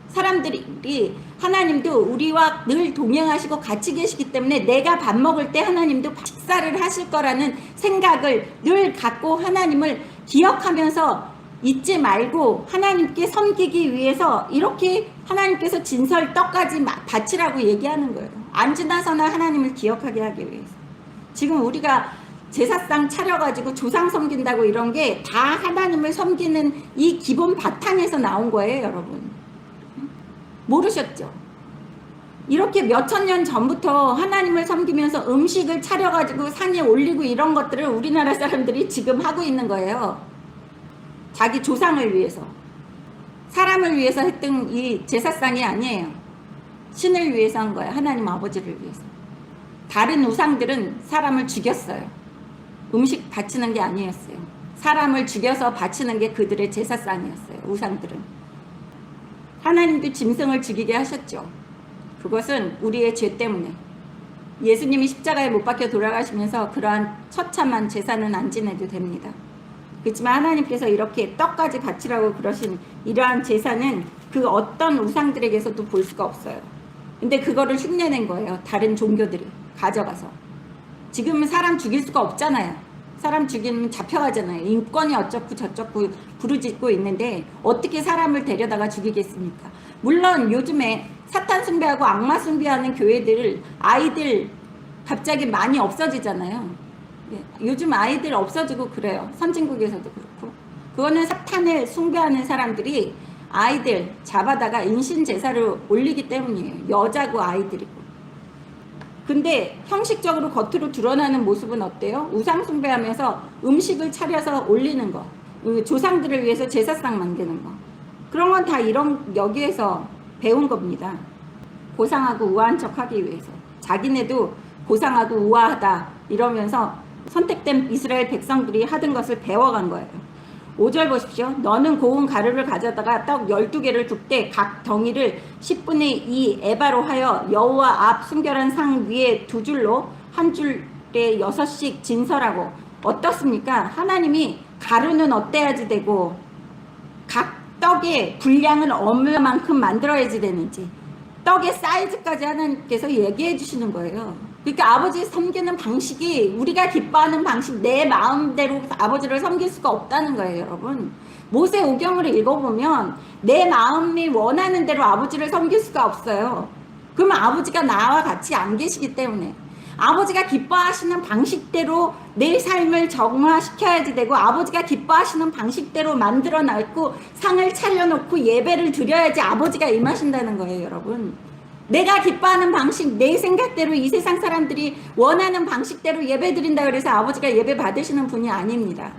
사람들이 하나님도 우리와 늘 동행하시고 같이 계시기 때문에 내가 밥 먹을 때 하나님도 식사를 하실 거라는 생각을 늘 갖고 하나님을 기억하면서 잊지 말고 하나님께 섬기기 위해서 이렇게 하나님께서 진설 떡까지 바치라고 얘기하는 거예요. 안 지나서나 하나님을 기억하게 하기 위해서. 지금 우리가 제사상 차려가지고 조상 섬긴다고 이런 게 다 하나님을 섬기는 이 기본 바탕에서 나온 거예요, 여러분. 모르셨죠? 이렇게 몇천 년 전부터 하나님을 섬기면서 음식을 차려가지고 상에 올리고 이런 것들을 우리나라 사람들이 지금 하고 있는 거예요. 자기 조상을 위해서. 사람을 위해서 했던 이 제사상이 아니에요. 신을 위해서 한 거예요. 하나님 아버지를 위해서. 다른 우상들은 사람을 죽였어요. 음식 바치는 게 아니었어요. 사람을 죽여서 바치는 게 그들의 제사상이었어요. 우상들은. 하나님도 짐승을 죽이게 하셨죠. 그것은 우리의 죄 때문에. 예수님이 십자가에 못 박혀 돌아가시면서 그러한 처참한 제사는 안 지내도 됩니다. 그렇지만 하나님께서 이렇게 떡까지 바치라고 그러신 이러한 제사는 그 어떤 우상들에게서도 볼 수가 없어요. 근데 그거를 흉내낸 거예요. 다른 종교들이 가져가서. 지금은 사람 죽일 수가 없잖아요. 사람 죽이면 잡혀가잖아요. 인권이 어쩌고 저쩌고 부르짖고 있는데 어떻게 사람을 데려다가 죽이겠습니까? 물론 요즘에 사탄 숭배하고 악마 숭배하는 교회들 아이들 갑자기 많이 없어지잖아요. 요즘 아이들 없어지고 그래요. 선진국에서도 그렇고. 그거는 사탄을 숭배하는 사람들이 아이들 잡아다가 인신제사를 올리기 때문이에요. 여자고 아이들이고. 근데 형식적으로 겉으로 드러나는 모습은 어때요? 우상 숭배하면서 음식을 차려서 올리는 거, 조상들을 위해서 제사상 만드는 거, 그런 건 다 이런 여기에서 배운 겁니다. 고상하고 우아한 척 하기 위해서. 자기네도 고상하고 우아하다 이러면서 선택된 이스라엘 백성들이 하던 것을 배워간 거예요. 5절 보십시오. 너는 고운 가루를 가져다가 떡 12개를 굽되 각 덩이를 10분의 2 에바로 하여 여호와 앞 순결한 상 위에 2줄로 한 줄에 6씩 진설하고. 어떻습니까? 하나님이 가루는 어때야지 되고 각 떡의 분량은 얼마만큼 만들어야지 되는지 떡의 사이즈까지 하나님께서 얘기해 주시는 거예요. 그러니까 아버지 섬기는 방식이 우리가 기뻐하는 방식, 내 마음대로 아버지를 섬길 수가 없다는 거예요, 여러분. 모세오경을 읽어보면 내 마음이 원하는 대로 아버지를 섬길 수가 없어요. 그러면 아버지가 나와 같이 안 계시기 때문에. 아버지가 기뻐하시는 방식대로 내 삶을 정화시켜야지 되고 아버지가 기뻐하시는 방식대로 만들어 놨고 상을 차려놓고 예배를 드려야지 아버지가 임하신다는 거예요, 여러분. 내가 기뻐하는 방식, 내 생각대로 이 세상 사람들이 원하는 방식대로 예배 드린다 그래서 아버지가 예배 받으시는 분이 아닙니다.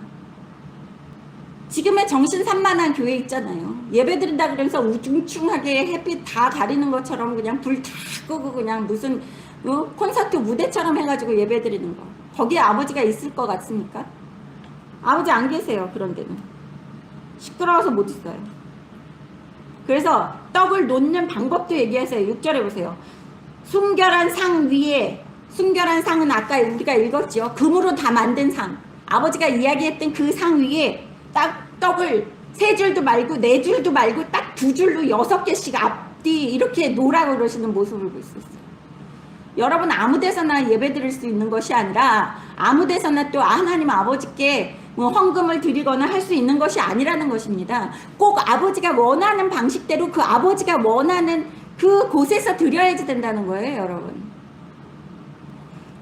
지금의 정신산만한 교회 있잖아요. 예배 드린다 그러면서 우중충하게 햇빛 다 가리는 것처럼 그냥 불 다 끄고 그냥 무슨 콘서트 무대처럼 해가지고 예배 드리는 거. 거기에 아버지가 있을 것 같습니까? 아버지 안 계세요. 그런 데는. 시끄러워서 못 있어요. 그래서 떡을 놓는 방법도 얘기하세요. 6절에 보세요. 순결한 상 위에, 순결한 상은 아까 우리가 읽었죠. 금으로 다 만든 상. 아버지가 이야기했던 그 상 위에 딱 떡을 3줄도 말고 4줄도 말고 딱 2줄로 6개씩 앞뒤 이렇게 놓으라고 그러시는 모습을 볼 수 있어요. 여러분 아무 데서나 예배 드릴 수 있는 것이 아니라 아무 데서나 또 하나님 아버지께 헌금을 드리거나 할 수 있는 것이 아니라는 것입니다. 꼭 아버지가 원하는 방식대로 그 아버지가 원하는 그 곳에서 드려야지 된다는 거예요, 여러분.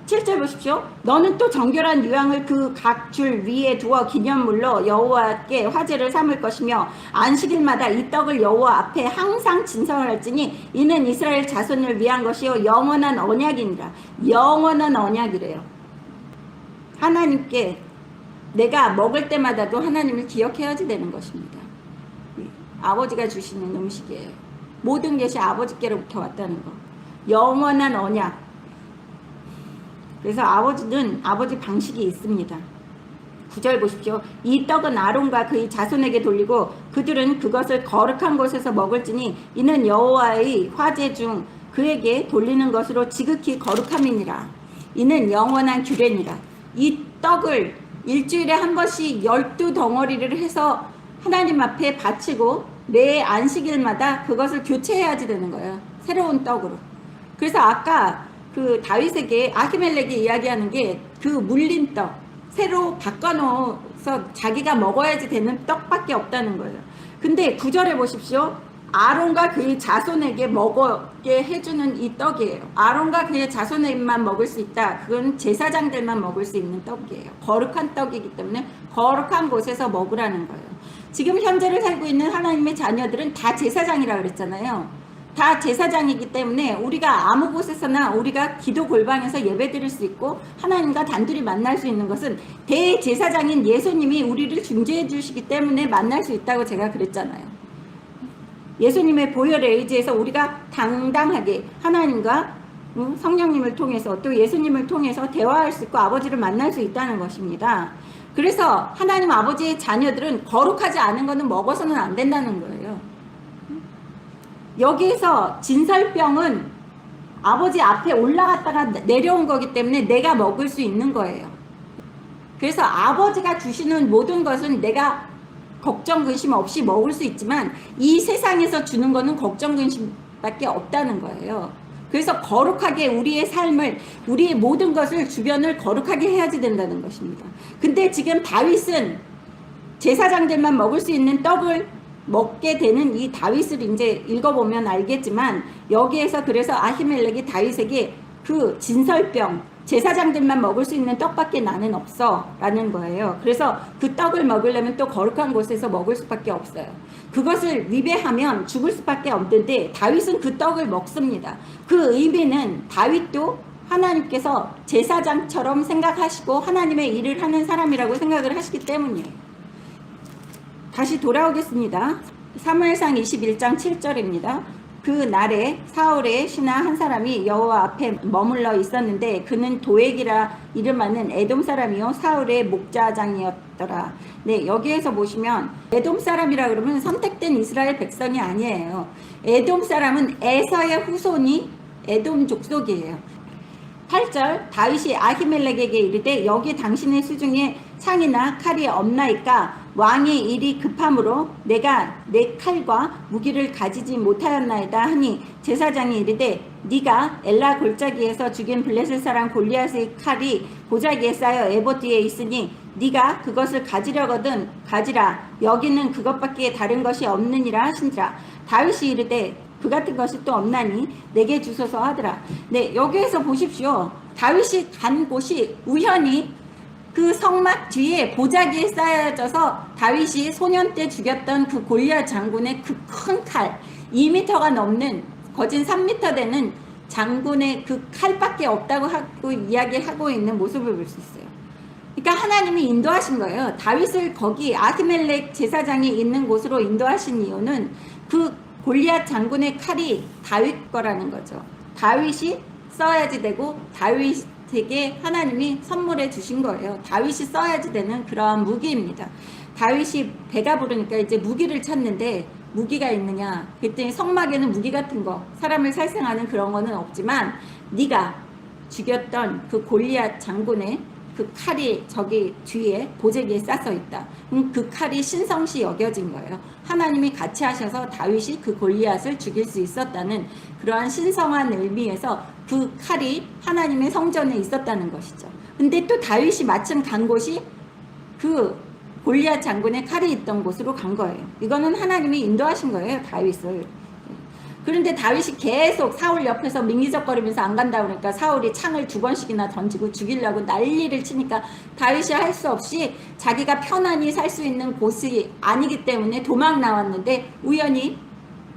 7절 보십시오. 너는 또 정결한 유향을 그 각 줄 위에 두어 기념물로 여호와께 화제를 삼을 것이며 안식일마다 이 떡을 여호와 앞에 항상 진설할지니 이는 이스라엘 자손을 위한 것이요 영원한 언약이니라. 영원한 언약이래요. 하나님께 내가 먹을 때마다도 하나님을 기억해야지 되는 것입니다. 아버지가 주시는 음식이에요. 모든 것이 아버지께로부터 왔다는 거. 영원한 언약. 그래서 아버지는 아버지 방식이 있습니다. 9절 보십시오. 이 떡은 아론과 그의 자손에게 돌리고 그들은 그것을 거룩한 곳에서 먹을지니 이는 여호와의 화제 중 그에게 돌리는 것으로 지극히 거룩함이니라. 이는 영원한 규례니라. 이 떡을 일주일에 한 번씩 12덩어리를 해서 하나님 앞에 바치고 매 안식일마다 그것을 교체해야지 되는 거예요. 새로운 떡으로. 그래서 아까 그 다윗에게 아히멜렉이 이야기하는 게 그 물린 떡, 새로 바꿔놓아서 자기가 먹어야지 되는 떡밖에 없다는 거예요. 근데 9절에 보십시오. 아론과 그의 자손에게 먹게 해주는 이 떡이에요. 아론과 그의 자손에게만 먹을 수 있다. 그건 제사장들만 먹을 수 있는 떡이에요. 거룩한 떡이기 때문에 거룩한 곳에서 먹으라는 거예요. 지금 현재를 살고 있는 하나님의 자녀들은 다 제사장이라 그랬잖아요. 다 제사장이기 때문에 우리가 아무 곳에서나 우리가 기도 골방에서 예배 드릴 수 있고 하나님과 단둘이 만날 수 있는 것은 대제사장인 예수님이 우리를 중재해 주시기 때문에 만날 수 있다고 제가 그랬잖아요. 예수님의 보혈에 의지해서 우리가 당당하게 하나님과 성령님을 통해서 또 예수님을 통해서 대화할 수 있고 아버지를 만날 수 있다는 것입니다. 그래서 하나님 아버지의 자녀들은 거룩하지 않은 것은 먹어서는 안 된다는 거예요. 여기에서 진설병은 아버지 앞에 올라갔다가 내려온 거기 때문에 내가 먹을 수 있는 거예요. 그래서 아버지가 주시는 모든 것은 내가 걱정 근심 없이 먹을 수 있지만 이 세상에서 주는 거는 걱정 근심밖에 없다는 거예요. 그래서 거룩하게 우리의 삶을, 우리의 모든 것을, 주변을 거룩하게 해야지 된다는 것입니다. 근데 지금 다윗은 제사장들만 먹을 수 있는 떡을 먹게 되는 이 다윗을 이제 읽어보면 알겠지만 여기에서 그래서 아히멜렉이 다윗에게 그 진설병, 제사장들만 먹을 수 있는 떡밖에 나는 없어 라는 거예요. 그래서 그 떡을 먹으려면 또 거룩한 곳에서 먹을 수밖에 없어요. 그것을 위배하면 죽을 수밖에 없는데 다윗은 그 떡을 먹습니다. 그 의미는 다윗도 하나님께서 제사장처럼 생각하시고 하나님의 일을 하는 사람이라고 생각을 하시기 때문이에요. 다시 돌아오겠습니다. 사무엘상 21장 7절입니다. 그 날에 사울의 신하 한 사람이 여호와 앞에 머물러 있었는데 그는 도액이라 이름하는 에돔 사람이요 사울의 목자장이었더라. 네, 여기에서 보시면 에돔 사람이라 그러면 선택된 이스라엘 백성이 아니에요. 에돔 사람은 에서의 후손이 에돔 족속이에요. 8절 다윗이 아히멜렉에게 이르되 여기 당신의 수중에 창이나 칼이 없나이까 왕의 일이 급함으로 내가 내 칼과 무기를 가지지 못하였나이다 하니 제사장이 이르되 네가 엘라 골짜기에서 죽인 블레셋 사람 골리앗의 칼이 보자기에 쌓여 에봇 뒤에 있으니 네가 그것을 가지려거든 가지라. 여기는 그것밖에 다른 것이 없느니라 하신지라. 다윗이 이르되 그 같은 것이 또 없나니 내게 주소서 하더라. 네, 여기에서 보십시오. 다윗이 간 곳이 우연히 그 성막 뒤에 보자기에 쌓여져서 다윗이 소년 때 죽였던 그 골리앗 장군의 그 큰 칼, 2m가 넘는 거진 3m 되는 장군의 그 칼밖에 없다고 하고 이야기하고 있는 모습을 볼 수 있어요. 그러니까 하나님이 인도하신 거예요. 다윗을 거기 아히멜렉 제사장이 있는 곳으로 인도하신 이유는 그 골리앗 장군의 칼이 다윗 거라는 거죠. 다윗이 써야지 되고 다윗에게 하나님이 선물해 주신 거예요. 다윗이 써야지 되는 그러한 무기입니다. 다윗이 배가 부르니까 이제 무기를 찾는데 무기가 있느냐? 그랬더니 성막에는 무기 같은 거, 사람을 살생하는 그런 거는 없지만 네가 죽였던 그 골리앗 장군의 그 칼이 저기 뒤에 보재기에 싸서 있다. 그 칼이 신성시 여겨진 거예요. 하나님이 같이 하셔서 다윗이 그 골리앗을 죽일 수 있었다는 그러한 신성한 의미에서 그 칼이 하나님의 성전에 있었다는 것이죠. 근데 또 다윗이 마침 간 곳이 그 골리앗 장군의 칼이 있던 곳으로 간 거예요. 이거는 하나님이 인도하신 거예요, 다윗을. 그런데 다윗이 계속 사울 옆에서 민기적거리면서 안 간다 그러니까 사울이 창을 2번씩이나 던지고 죽이려고 난리를 치니까 다윗이 할 수 없이 자기가 편안히 살 수 있는 곳이 아니기 때문에 도망 나왔는데 우연히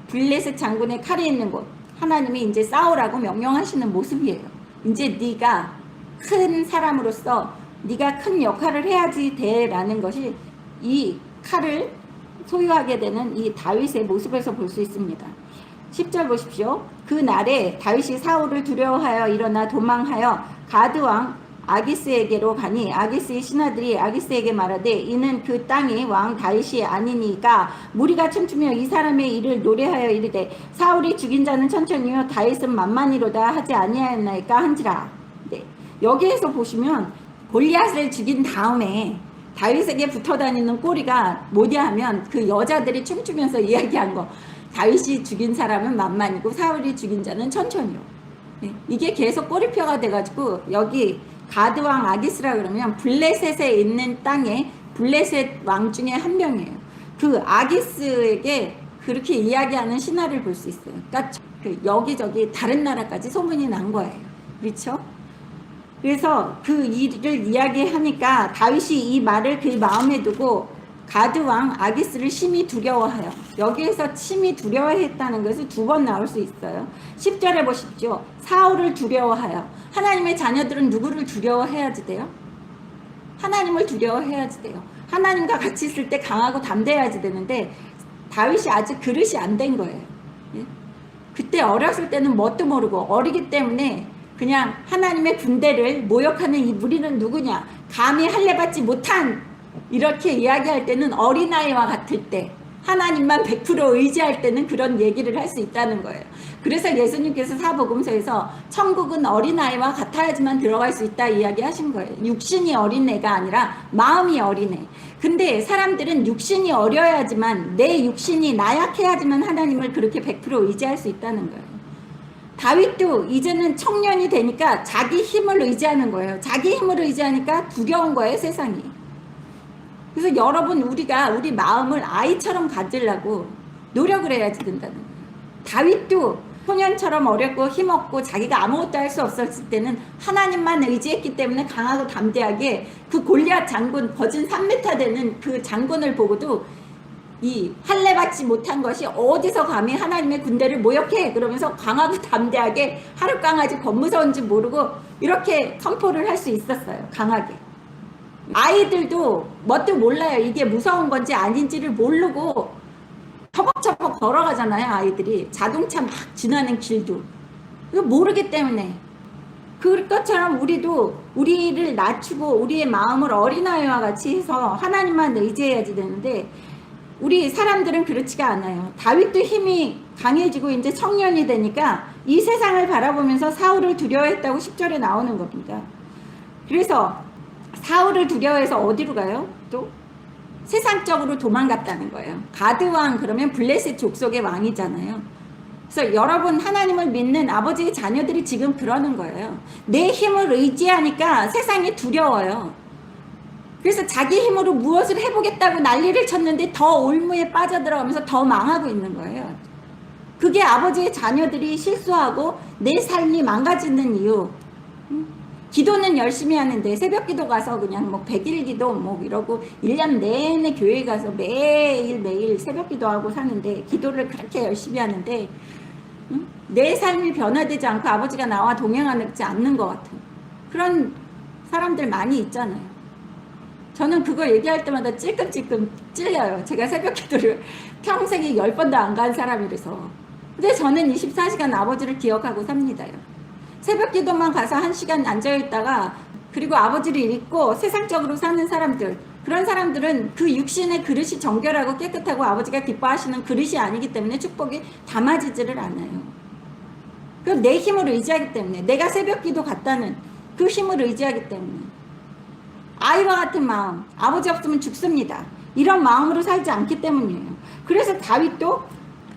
블레셋 장군의 칼이 있는 곳, 하나님이 이제 싸우라고 명령하시는 모습이에요. 이제 네가 큰 사람으로서 네가 큰 역할을 해야지 돼라는 것이 이 칼을 소유하게 되는 이 다윗의 모습에서 볼 수 있습니다. 10절 보십시오. 그 날에 다윗이 사울을 두려워하여 일어나 도망하여 가드왕 아기스에게로 가니 아기스의 신하들이 아기스에게 말하되 이는 그 땅의 왕 다윗이 아니니까 무리가 춤추며 이 사람의 일을 노래하여 이르되 사울이 죽인 자는 천천히요 다윗은 만만히로다 하지 아니하였나이까 한지라. 네. 여기에서 보시면 골리앗을 죽인 다음에 다윗에게 붙어 다니는 꼬리가 뭐냐 하면 그 여자들이 춤추면서 이야기한 거. 다윗이 죽인 사람은 만만이고 사울이 죽인 자는 천천히요. 네. 이게 계속 꼬리표가 돼가지고 여기 가드왕 아기스라 그러면 블레셋에 있는 땅에 블레셋 왕 중에 한 명이에요. 그 아기스에게 그렇게 이야기하는 신화를 볼 수 있어요. 그러니까 여기저기 다른 나라까지 소문이 난 거예요. 그렇죠? 그래서 그 일을 이야기하니까 다윗이 이 말을 그 마음에 두고 가드왕 아기스를 심히 두려워하여. 여기에서 심히 두려워했다는 것이 두 번 나올 수 있어요. 10절에 보십시오. 사울을 두려워하여. 하나님의 자녀들은 누구를 두려워해야지 돼요? 하나님을 두려워해야지 돼요. 하나님과 같이 있을 때 강하고 담대해야지 되는데 다윗이 아직 그릇이 안 된 거예요. 예? 그때 어렸을 때는 뭣도 모르고 어리기 때문에 그냥 하나님의 군대를 모욕하는 이 무리는 누구냐? 감히 할례받지 못한 이렇게 이야기할 때는 어린아이와 같을 때 하나님만 100% 의지할 때는 그런 얘기를 할 수 있다는 거예요. 그래서 예수님께서 사복음서에서 천국은 어린아이와 같아야지만 들어갈 수 있다 이야기하신 거예요. 육신이 어린애가 아니라 마음이 어린애. 근데 사람들은 육신이 어려야지만 내 육신이 나약해야지만 하나님을 그렇게 100% 의지할 수 있다는 거예요. 다윗도 이제는 청년이 되니까 자기 힘을 의지하는 거예요. 자기 힘을 의지하니까 두려운 거예요, 세상이. 그래서 여러분 우리가 우리 마음을 아이처럼 가지려고 노력을 해야지 된다는 거예요. 다윗도 소년처럼 어렸고 힘없고 자기가 아무것도 할 수 없었을 때는 하나님만 의지했기 때문에 강하고 담대하게 그 골리앗 장군 거진 3m 되는 그 장군을 보고도 이 할례받지 못한 것이 어디서 감히 하나님의 군대를 모욕해 그러면서 강하고 담대하게 하룻강아지 겁무서운지 모르고 이렇게 선포를 할 수 있었어요. 강하게. 아이들도 뭣도 몰라요. 이게 무서운 건지 아닌지를 모르고 터벅터벅 걸어가잖아요. 아이들이 자동차 막 지나는 길도 이거 모르기 때문에. 그것처럼 우리도 우리를 낮추고 우리의 마음을 어린아이와 같이 해서 하나님만 의지해야지 되는데 우리 사람들은 그렇지가 않아요. 다윗도 힘이 강해지고 이제 청년이 되니까 이 세상을 바라보면서 사울을 두려워했다고 10절에 나오는 겁니다. 그래서 사울을 두려워해서 어디로 가요? 또 세상적으로 도망갔다는 거예요. 가드왕 그러면 블레셋 족속의 왕이잖아요. 그래서 여러분 하나님을 믿는 아버지의 자녀들이 지금 그러는 거예요. 내 힘을 의지하니까 세상이 두려워요. 그래서 자기 힘으로 무엇을 해보겠다고 난리를 쳤는데 더 올무에 빠져들어가면서 더 망하고 있는 거예요. 그게 아버지의 자녀들이 실수하고 내 삶이 망가지는 이유. 기도는 열심히 하는데 새벽 기도 가서 그냥 뭐 100일 기도 뭐 이러고 1년 내내 교회 가서 매일 새벽 기도하고 사는데 기도를 그렇게 열심히 하는데 내 삶이 변화되지 않고 아버지가 나와 동행하지 않는 것 같은 그런 사람들 많이 있잖아요. 저는 그거 얘기할 때마다 찔끔찔끔 찔려요. 제가 새벽 기도를 평생에 10번도 안 간 사람이라서. 근데 저는 24시간 아버지를 기억하고 삽니다요. 새벽 기도만 가서 1시간 앉아있다가 그리고 아버지를 잊고 세상적으로 사는 사람들, 그런 사람들은 그 육신의 그릇이 정결하고 깨끗하고 아버지가 기뻐하시는 그릇이 아니기 때문에 축복이 담아지지를 않아요. 그럼 내 힘을 의지하기 때문에, 내가 새벽 기도 갔다는 그 힘을 의지하기 때문에 아이와 같은 마음, 아버지 없으면 죽습니다. 이런 마음으로 살지 않기 때문이에요. 그래서 다윗도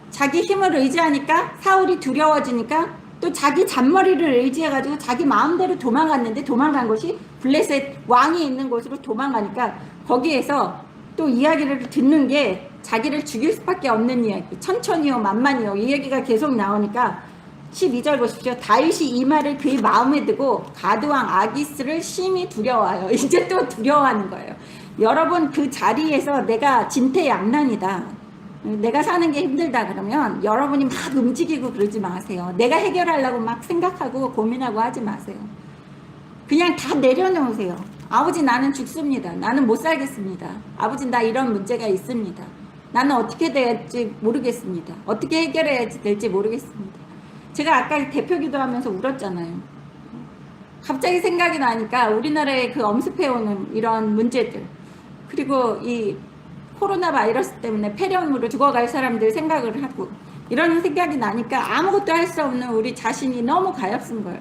자기 힘을 의지하니까 사울이 두려워지니까 또 자기 잔머리를 의지해가지고 자기 마음대로 도망갔는데 도망간 곳이 블레셋 왕이 있는 곳으로 도망가니까 거기에서 또 이야기를 듣는 게 자기를 죽일 수밖에 없는 이야기. 천천히요 만만히요 이 얘기가 계속 나오니까 12절 보십시오. 다윗이 이 말을 그의 마음에 두고 가드왕 아기스를 심히 두려워하여. 이제 또 두려워하는 거예요. 여러분 그 자리에서 내가 진퇴양난이다. 내가 사는 게 힘들다 그러면 여러분이 막 움직이고 그러지 마세요. 내가 해결하려고 막 생각하고 고민하고 하지 마세요. 그냥 다 내려놓으세요. 아버지 나는 죽습니다. 나는 못 살겠습니다. 아버지 나 이런 문제가 있습니다. 나는 어떻게 될지 모르겠습니다. 어떻게 해결해야 될지 모르겠습니다. 제가 아까 대표 기도하면서 울었잖아요. 갑자기 생각이 나니까 우리나라에 그 엄습해오는 이런 문제들, 그리고 이 코로나 바이러스 때문에 폐렴으로 죽어갈 사람들 생각을 하고, 이런 생각이 나니까 아무것도 할 수 없는 우리 자신이 너무 가엾은 거예요.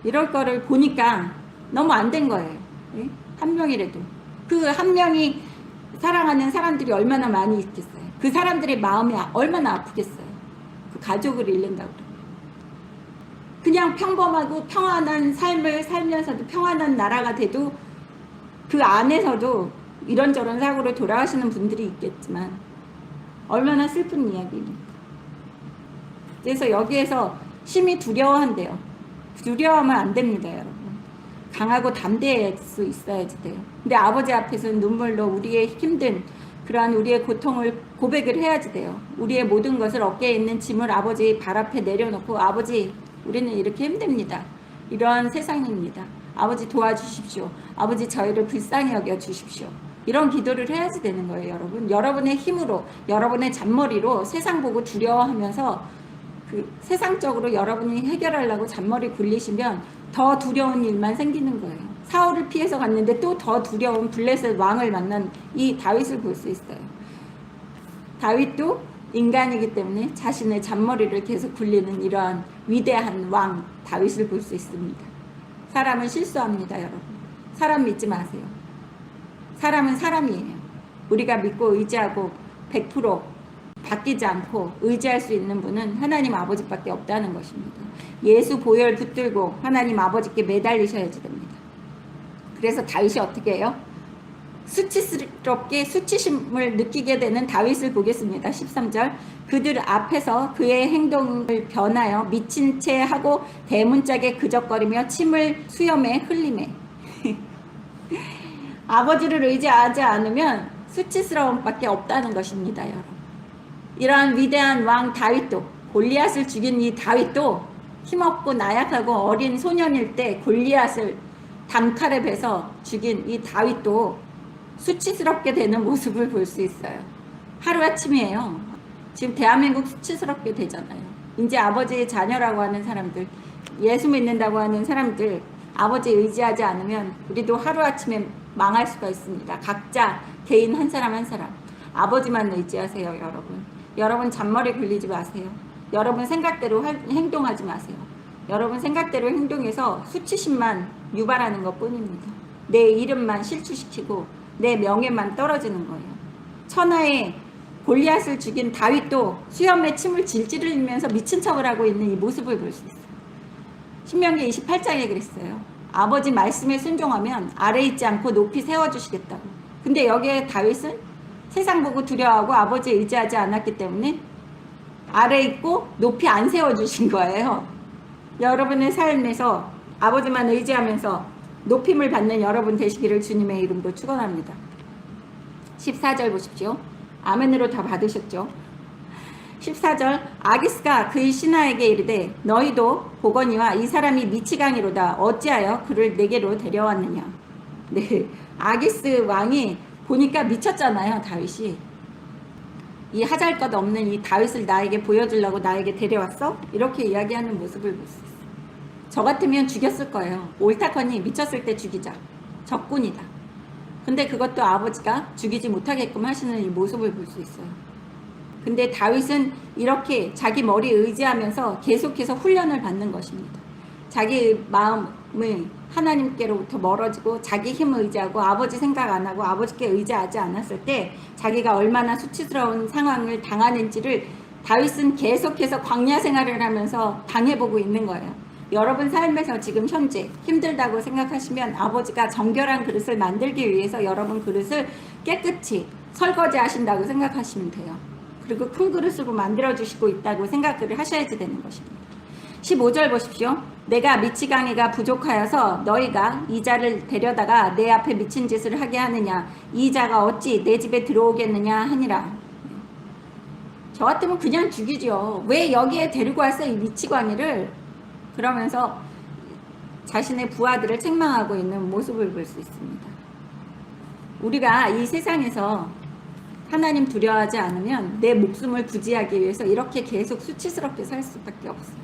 이럴 거를 보니까 너무 안 된 거예요. 예? 한 명이라도. 그 한 명이 사랑하는 사람들이 얼마나 많이 있겠어요. 그 사람들의 마음이 얼마나 아프겠어요. 그 가족을 잃는다고. 그냥 평범하고 평안한 삶을 살면서도 평안한 나라가 돼도 그 안에서도 이런저런 사고로 돌아가시는 분들이 있겠지만 얼마나 슬픈 이야기입니까. 그래서 여기에서 심히 두려워한대요. 두려워하면 안 됩니다, 여러분. 강하고 담대할 수 있어야지 돼요. 근데 아버지 앞에서는 눈물로 우리의 힘든 그러한 우리의 고통을 고백을 해야지 돼요. 우리의 모든 것을 어깨에 있는 짐을 아버지 발 앞에 내려놓고, 아버지, 우리는 이렇게 힘듭니다. 이러한 세상입니다. 아버지 도와주십시오. 아버지 저희를 불쌍히 여겨 주십시오. 이런 기도를 해야지 되는 거예요, 여러분. 여러분의 힘으로, 여러분의 잔머리로 세상 보고 두려워하면서 그 세상적으로 여러분이 해결하려고 잔머리 굴리시면 더 두려운 일만 생기는 거예요. 사울을 피해서 갔는데 또 더 두려운 블레셋 왕을 만난 이 다윗을 볼 수 있어요. 다윗도 인간이기 때문에 자신의 잔머리를 계속 굴리는 이러한 위대한 왕 다윗을 볼 수 있습니다. 사람은 실수합니다, 여러분. 사람 믿지 마세요. 사람은 사람이에요. 우리가 믿고 의지하고 100% 바뀌지 않고 의지할 수 있는 분은 하나님 아버지밖에 없다는 것입니다. 예수 보혈 붙들고 하나님 아버지께 매달리셔야지 됩니다. 그래서 다윗이 어떻게 해요? 수치스럽게 수치심을 느끼게 되는 다윗을 보겠습니다. 13절. 그들 앞에서 그의 행동을 변하여 미친 채 하고 대문짝에 그적거리며 침을 수염에 흘리매. 아버지를 의지하지 않으면 수치스러움밖에 없다는 것입니다, 여러분. 이러한 위대한 왕 다윗도, 골리앗을 죽인 이 다윗도 힘없고 나약하고 어린 소년일 때 골리앗을 단칼에 베서 죽인 이 다윗도 수치스럽게 되는 모습을 볼 수 있어요. 하루아침이에요. 지금 대한민국 수치스럽게 되잖아요. 이제 아버지의 자녀라고 하는 사람들, 예수 믿는다고 하는 사람들, 아버지 의지하지 않으면 우리도 하루아침에 망할 수가 있습니다. 각자 개인 한 사람 한 사람 아버지만 의지하세요, 여러분. 여러분 잔머리 굴리지 마세요. 여러분 생각대로 행동하지 마세요. 여러분 생각대로 행동해서 수치심만 유발하는 것 뿐입니다. 내 이름만 실추시키고 내 명예만 떨어지는 거예요. 천하의 골리앗을 죽인 다윗도 수염에 침을 질질 흘리면서 미친 척을 하고 있는 이 모습을 볼 수 있어요. 신명기 28장에 그랬어요. 아버지 말씀에 순종하면 아래 있지 않고 높이 세워주시겠다고. 근데 여기에 다윗은 세상 보고 두려워하고 아버지 의지하지 않았기 때문에 아래 있고 높이 안 세워주신 거예요. 여러분의 삶에서 아버지만 의지하면서 높임을 받는 여러분 되시기를 주님의 이름으로 축원합니다. 14절 보십시오. 아멘으로 다 받으셨죠? 14절. 아기스가 그의 신하에게 이르되 너희도 보거니와 이 사람이 미치광이로다. 어찌하여 그를 내게로 데려왔느냐. 네, 아기스 왕이 보니까 미쳤잖아요, 다윗이. 이 하잘것없는 이 다윗을 나에게 보여주려고 나에게 데려왔어? 이렇게 이야기하는 모습을 볼 수 있어요. 저 같으면 죽였을 거예요. 옳다커니 미쳤을 때 죽이자. 적군이다. 근데 그것도 아버지가 죽이지 못하게끔 하시는 이 모습을 볼 수 있어요. 근데 다윗은 이렇게 자기 머리 의지하면서 계속해서 훈련을 받는 것입니다. 자기 마음을 하나님께로부터 멀어지고 자기 힘을 의지하고 아버지 생각 안 하고 아버지께 의지하지 않았을 때 자기가 얼마나 수치스러운 상황을 당하는지를 다윗은 계속해서 광야 생활을 하면서 당해보고 있는 거예요. 여러분 삶에서 지금 현재 힘들다고 생각하시면 아버지가 정결한 그릇을 만들기 위해서 여러분 그릇을 깨끗이 설거지 하신다고 생각하시면 돼요. 그리고 큰 그릇으로 만들어주시고 있다고 생각을 하셔야지 되는 것입니다. 15절 보십시오. 내가 미치광이가 부족하여서 너희가 이 자를 데려다가 내 앞에 미친 짓을 하게 하느냐. 이 자가 어찌 내 집에 들어오겠느냐 하니라. 저 같으면 그냥 죽이죠. 왜 여기에 데리고 왔어 이 미치광이를. 그러면서 자신의 부하들을 책망하고 있는 모습을 볼 수 있습니다. 우리가 이 세상에서 하나님 두려워하지 않으면 내 목숨을 부지하기 위해서 이렇게 계속 수치스럽게 살 수밖에 없어요.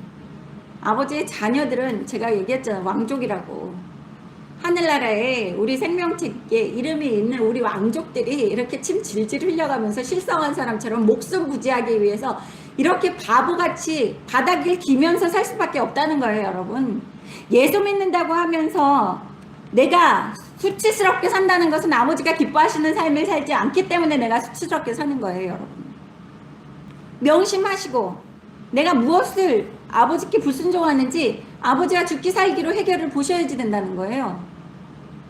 아버지의 자녀들은 제가 얘기했잖아요. 왕족이라고. 하늘나라에 우리 생명책에 이름이 있는 우리 왕족들이 이렇게 침 질질 흘려가면서 실성한 사람처럼 목숨 부지하기 위해서 이렇게 바보같이 바닥을 기면서 살 수밖에 없다는 거예요, 여러분. 예수 믿는다고 하면서 내가 수치스럽게 산다는 것은 아버지가 기뻐하시는 삶을 살지 않기 때문에 내가 수치스럽게 사는 거예요, 여러분. 명심하시고 내가 무엇을 아버지께 불순종하는지 아버지와 죽기 살기로 해결을 보셔야지 된다는 거예요.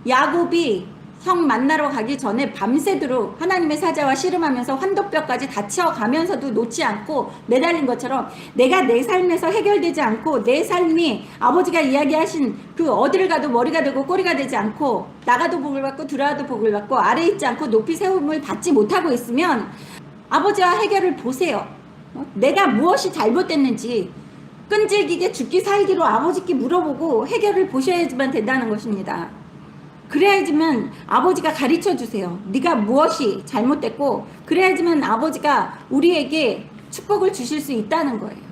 야곱이 형 만나러 가기 전에 밤새도록 하나님의 사자와 씨름하면서 환도뼈까지 다쳐가면서도 놓지 않고 매달린 것처럼 내가 내 삶에서 해결되지 않고 내 삶이 아버지가 이야기하신 그 어디를 가도 머리가 되고 꼬리가 되지 않고 나가도 복을 받고 들어와도 복을 받고 아래 있지 않고 높이 세움을 받지 못하고 있으면 아버지와 해결을 보세요. 내가 무엇이 잘못됐는지 끈질기게 죽기 살기로 아버지께 물어보고 해결을 보셔야지만 된다는 것입니다. 그래야지만 아버지가 가르쳐 주세요. 네가 무엇이 잘못됐고 그래야지만 아버지가 우리에게 축복을 주실 수 있다는 거예요.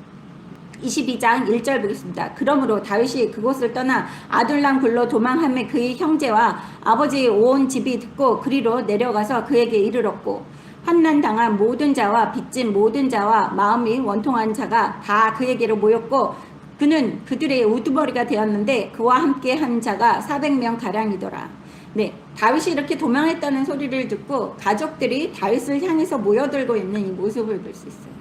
22장 1절 보겠습니다. 그러므로 다윗이 그곳을 떠나 아둘람 굴로 도망하며 그의 형제와 아버지의 온 집이 듣고 그리로 내려가서 그에게 이르렀고 환난당한 모든 자와 빚진 모든 자와 마음이 원통한 자가 다 그에게로 모였고 그는 그들의 우두머리가 되었는데 그와 함께 한 자가 400명 가량이더라. 네, 다윗이 이렇게 도망했다는 소리를 듣고 가족들이 다윗을 향해서 모여들고 있는 이 모습을 볼 수 있어요.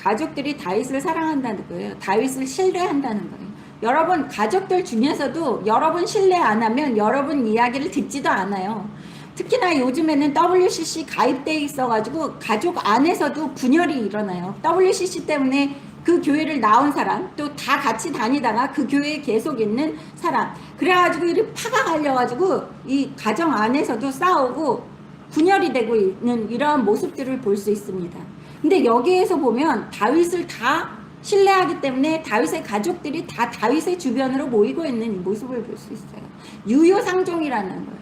가족들이 다윗을 사랑한다는 거예요. 다윗을 신뢰한다는 거예요. 여러분, 가족들 중에서도 여러분 신뢰 안 하면 여러분 이야기를 듣지도 않아요. 특히나 요즘에는 WCC 가입돼 있어가지고 가족 안에서도 분열이 일어나요. WCC 때문에 그 교회를 나온 사람, 또 다 같이 다니다가 그 교회에 계속 있는 사람, 그래가지고 이렇게 파가 갈려가지고 이 가정 안에서도 싸우고 분열이 되고 있는 이러한 모습들을 볼 수 있습니다. 근데 여기에서 보면 다윗을 다 신뢰하기 때문에 다윗의 가족들이 다 다윗의 주변으로 모이고 있는 이 모습을 볼 수 있어요. 유효상종이라는 거예요.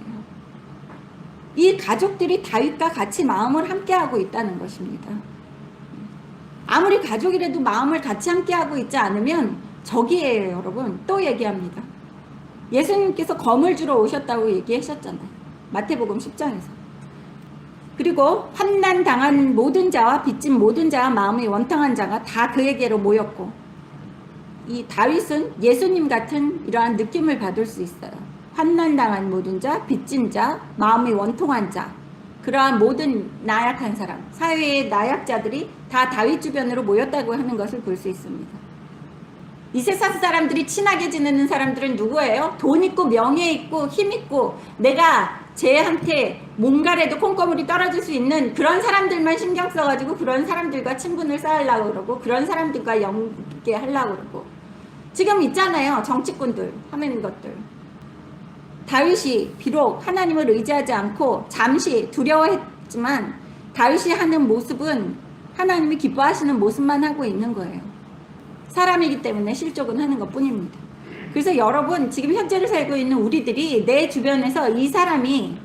이 가족들이 다윗과 같이 마음을 함께하고 있다는 것입니다. 아무리 가족이라도 마음을 같이 함께하고 있지 않으면 적이에요, 여러분. 또 얘기합니다. 예수님께서 검을 주러 오셨다고 얘기하셨잖아요. 마태복음 10장에서. 그리고 환난 당한 모든 자와 빚진 모든 자와 마음이 원통한 자가 다 그에게로 모였고, 이 다윗은 예수님 같은 이러한 느낌을 받을 수 있어요. 환난 당한 모든 자, 빚진 자, 마음이 원통한 자, 그러한 모든 나약한 사람, 사회의 나약자들이 다 다윗 주변으로 모였다고 하는 것을 볼 수 있습니다. 이 세상 사람들이 친하게 지내는 사람들은 누구예요? 돈 있고 명예 있고 힘 있고 내가 쟤한테 뭔가라도 콩고물이 떨어질 수 있는 그런 사람들만 신경 써가지고 그런 사람들과 친분을 쌓으려고 그러고 그런 사람들과 연계하려고 그러고 지금 있잖아요. 정치꾼들 하는 것들. 다윗이 비록 하나님을 의지하지 않고 잠시 두려워했지만 다윗이 하는 모습은 하나님이 기뻐하시는 모습만 하고 있는 거예요. 사람이기 때문에 실족은 하는 것 뿐입니다. 그래서 여러분 지금 현재를 살고 있는 우리들이 내 주변에서 이 사람이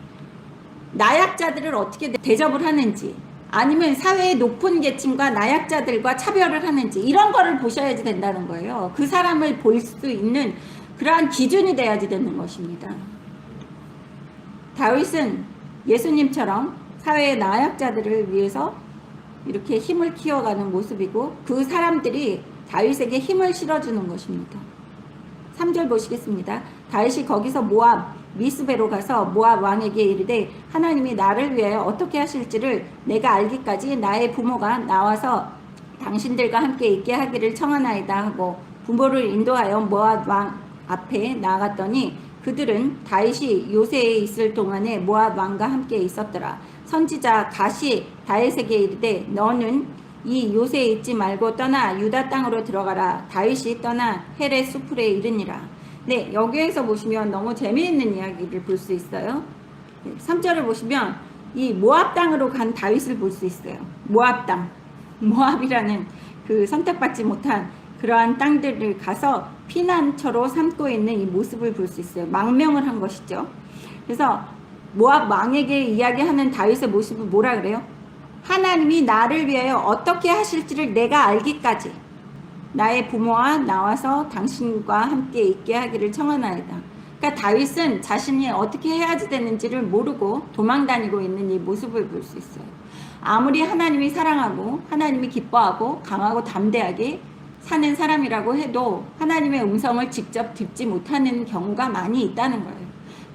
나약자들을 어떻게 대접을 하는지 아니면 사회의 높은 계층과 나약자들과 차별을 하는지 이런 거를 보셔야지 된다는 거예요. 그 사람을 볼 수 있는 그러한 기준이 돼야지 되는 것입니다. 다윗은 예수님처럼 사회의 나약자들을 위해서 이렇게 힘을 키워가는 모습이고 그 사람들이 다윗에게 힘을 실어주는 것입니다. 3절 보시겠습니다. 다윗이 거기서 모압 미스베로 가서 모압 왕에게 이르되 하나님이 나를 위하여 어떻게 하실지를 내가 알기까지 나의 부모가 나와서 당신들과 함께 있게 하기를 청하나이다 하고 부모를 인도하여 모압 왕 앞에 나아갔더니 그들은 다윗이 요새에 있을 동안에 모압 왕과 함께 있었더라. 선지자 갓이 다윗에게 이르되 너는 이 요새에 있지 말고 떠나 유다 땅으로 들어가라. 다윗이 떠나 헤렛 수풀에 이르니라. 네, 여기에서 보시면 너무 재미있는 이야기를 볼 수 있어요. 3절을 보시면 이 모압 땅으로 간 다윗을 볼 수 있어요. 모압 땅, 모압이라는 그 선택받지 못한 그러한 땅들을 가서 피난처로 삼고 있는 이 모습을 볼 수 있어요. 망명을 한 것이죠. 그래서 모압 왕에게 이야기하는 다윗의 모습은 뭐라 그래요? 하나님이 나를 위하여 어떻게 하실지를 내가 알기까지 나의 부모와 나와서 당신과 함께 있게 하기를 청하나이다. 그러니까 다윗은 자신이 어떻게 해야지 되는지를 모르고 도망다니고 있는 이 모습을 볼 수 있어요. 아무리 하나님이 사랑하고 하나님이 기뻐하고 강하고 담대하게 사는 사람이라고 해도 하나님의 음성을 직접 듣지 못하는 경우가 많이 있다는 거예요.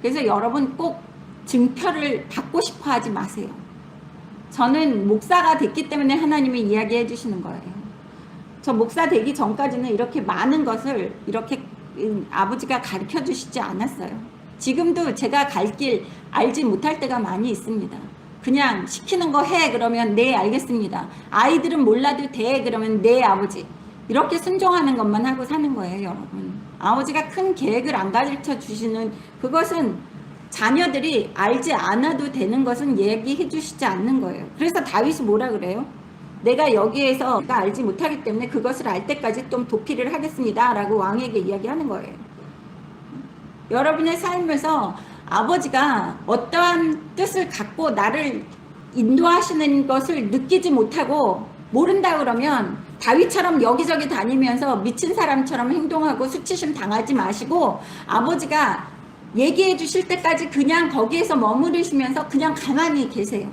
그래서 여러분 꼭 증표를 받고 싶어 하지 마세요. 저는 목사가 됐기 때문에 하나님이 이야기해 주시는 거예요. 저 목사 되기 전까지는 이렇게 많은 것을 이렇게 아버지가 가르쳐 주시지 않았어요. 지금도 제가 갈 길 알지 못할 때가 많이 있습니다. 그냥 시키는 거 해 그러면 네 알겠습니다. 아이들은 몰라도 돼 그러면 네 아버지. 이렇게 순종하는 것만 하고 사는 거예요, 여러분. 아버지가 큰 계획을 안 가르쳐 주시는 그것은 자녀들이 알지 않아도 되는 것은 얘기해 주시지 않는 거예요. 그래서 다윗이 뭐라 그래요? 내가 여기에서 내가 알지 못하기 때문에 그것을 알 때까지 좀 도피를 하겠습니다 라고 왕에게 이야기하는 거예요. 여러분의 삶에서 아버지가 어떠한 뜻을 갖고 나를 인도하시는 것을 느끼지 못하고 모른다 그러면 다윗처럼 여기저기 다니면서 미친 사람처럼 행동하고 수치심 당하지 마시고 아버지가 얘기해 주실 때까지 그냥 거기에서 머무르시면서 그냥 가만히 계세요.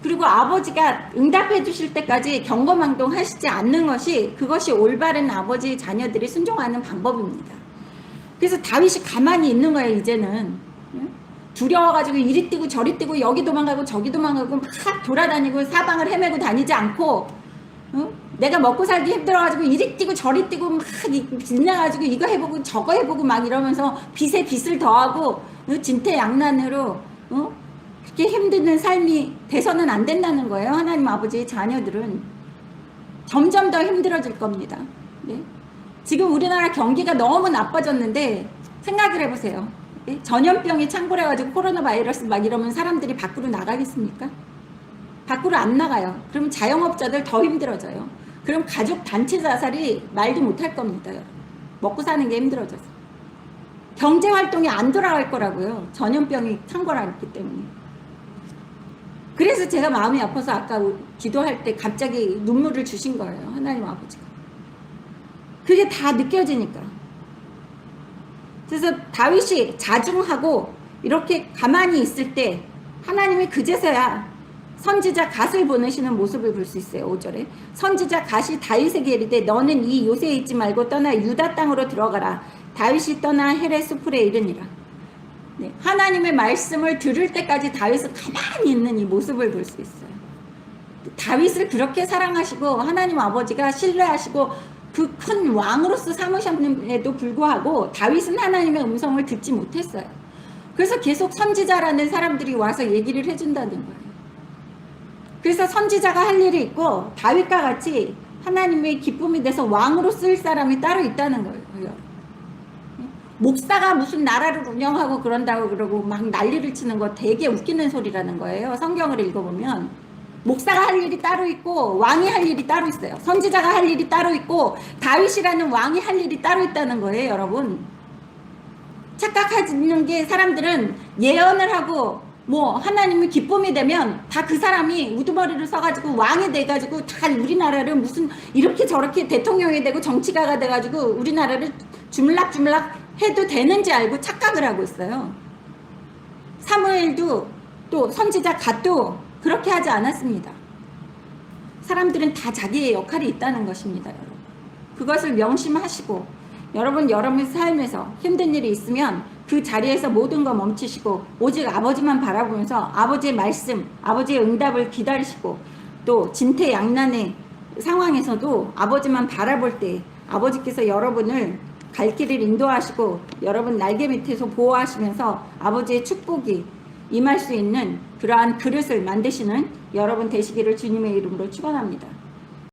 그리고 아버지가 응답해 주실 때까지 경거망동 하시지 않는 것이 그것이 올바른 아버지 자녀들이 순종하는 방법입니다. 그래서 다윗이 가만히 있는 거예요. 이제는 두려워가지고 이리 뛰고 저리 뛰고 여기 도망가고 저기 도망가고 막 돌아다니고 사방을 헤매고 다니지 않고 내가 먹고 살기 힘들어가지고 이리 뛰고 저리 뛰고 막 빛나가지고 이거 해보고 저거 해보고 막 이러면서 빚에 빚을 더하고 진퇴양난으로 그렇게 힘드는 삶이 돼서는 안 된다는 거예요. 하나님 아버지의 자녀들은 점점 더 힘들어질 겁니다. 네? 지금 우리나라 경기가 너무 나빠졌는데 생각을 해보세요. 네? 전염병이 창궐해가지고 코로나 바이러스 막 이러면 사람들이 밖으로 나가겠습니까? 밖으로 안 나가요. 그럼 자영업자들 더 힘들어져요. 그럼 가족 단체 자살이 말도 못할 겁니다. 여러분. 먹고 사는 게 힘들어져서. 경제활동이 안 돌아갈 거라고요. 전염병이 창궐했기 때문에. 그래서 제가 마음이 아파서 아까 기도할 때 갑자기 눈물을 주신 거예요. 하나님 아버지가. 그게 다 느껴지니까. 그래서 다윗이 자중하고 이렇게 가만히 있을 때 하나님이 그제서야 선지자 갓을 보내시는 모습을 볼 수 있어요. 5절에 선지자 갓이 다윗에게 이르되 너는 이 요새에 있지 말고 떠나 유다 땅으로 들어가라. 다윗이 떠나 헤레스풀에 이르니라. 네, 하나님의 말씀을 들을 때까지 다윗은 가만히 있는 이 모습을 볼 수 있어요. 다윗을 그렇게 사랑하시고 하나님 아버지가 신뢰하시고 그 큰 왕으로서 삼으셨음에도 불구하고 다윗은 하나님의 음성을 듣지 못했어요. 그래서 계속 선지자라는 사람들이 와서 얘기를 해준다는 거예요. 그래서 선지자가 할 일이 있고 다윗과 같이 하나님의 기쁨이 돼서 왕으로 쓸 사람이 따로 있다는 거예요. 목사가 무슨 나라를 운영하고 그런다고 그러고 막 난리를 치는 거 되게 웃기는 소리라는 거예요. 성경을 읽어보면 목사가 할 일이 따로 있고 왕이 할 일이 따로 있어요. 선지자가 할 일이 따로 있고 다윗이라는 왕이 할 일이 따로 있다는 거예요. 여러분 착각하는 게 사람들은 예언을 하고 뭐 하나님의 기쁨이 되면 다 그 사람이 우두머리를 서가지고 왕이 돼가지고 다 우리나라를 무슨 이렇게 저렇게 대통령이 되고 정치가가 돼가지고 우리나라를 주물락주물락 해도 되는지 알고 착각을 하고 있어요. 사무엘도 또 선지자 갓도 그렇게 하지 않았습니다. 사람들은 다 자기의 역할이 있다는 것입니다. 여러분. 그것을 명심하시고 여러분 삶에서 힘든 일이 있으면 그 자리에서 모든 거 멈추시고 오직 아버지만 바라보면서 아버지의 말씀, 아버지의 응답을 기다리시고 또 진퇴양난의 상황에서도 아버지만 바라볼 때 아버지께서 여러분을 갈 길을 인도하시고 여러분 날개 밑에서 보호하시면서 아버지의 축복이 임할 수 있는 그러한 그릇을 만드시는 여러분 되시기를 주님의 이름으로 축원합니다.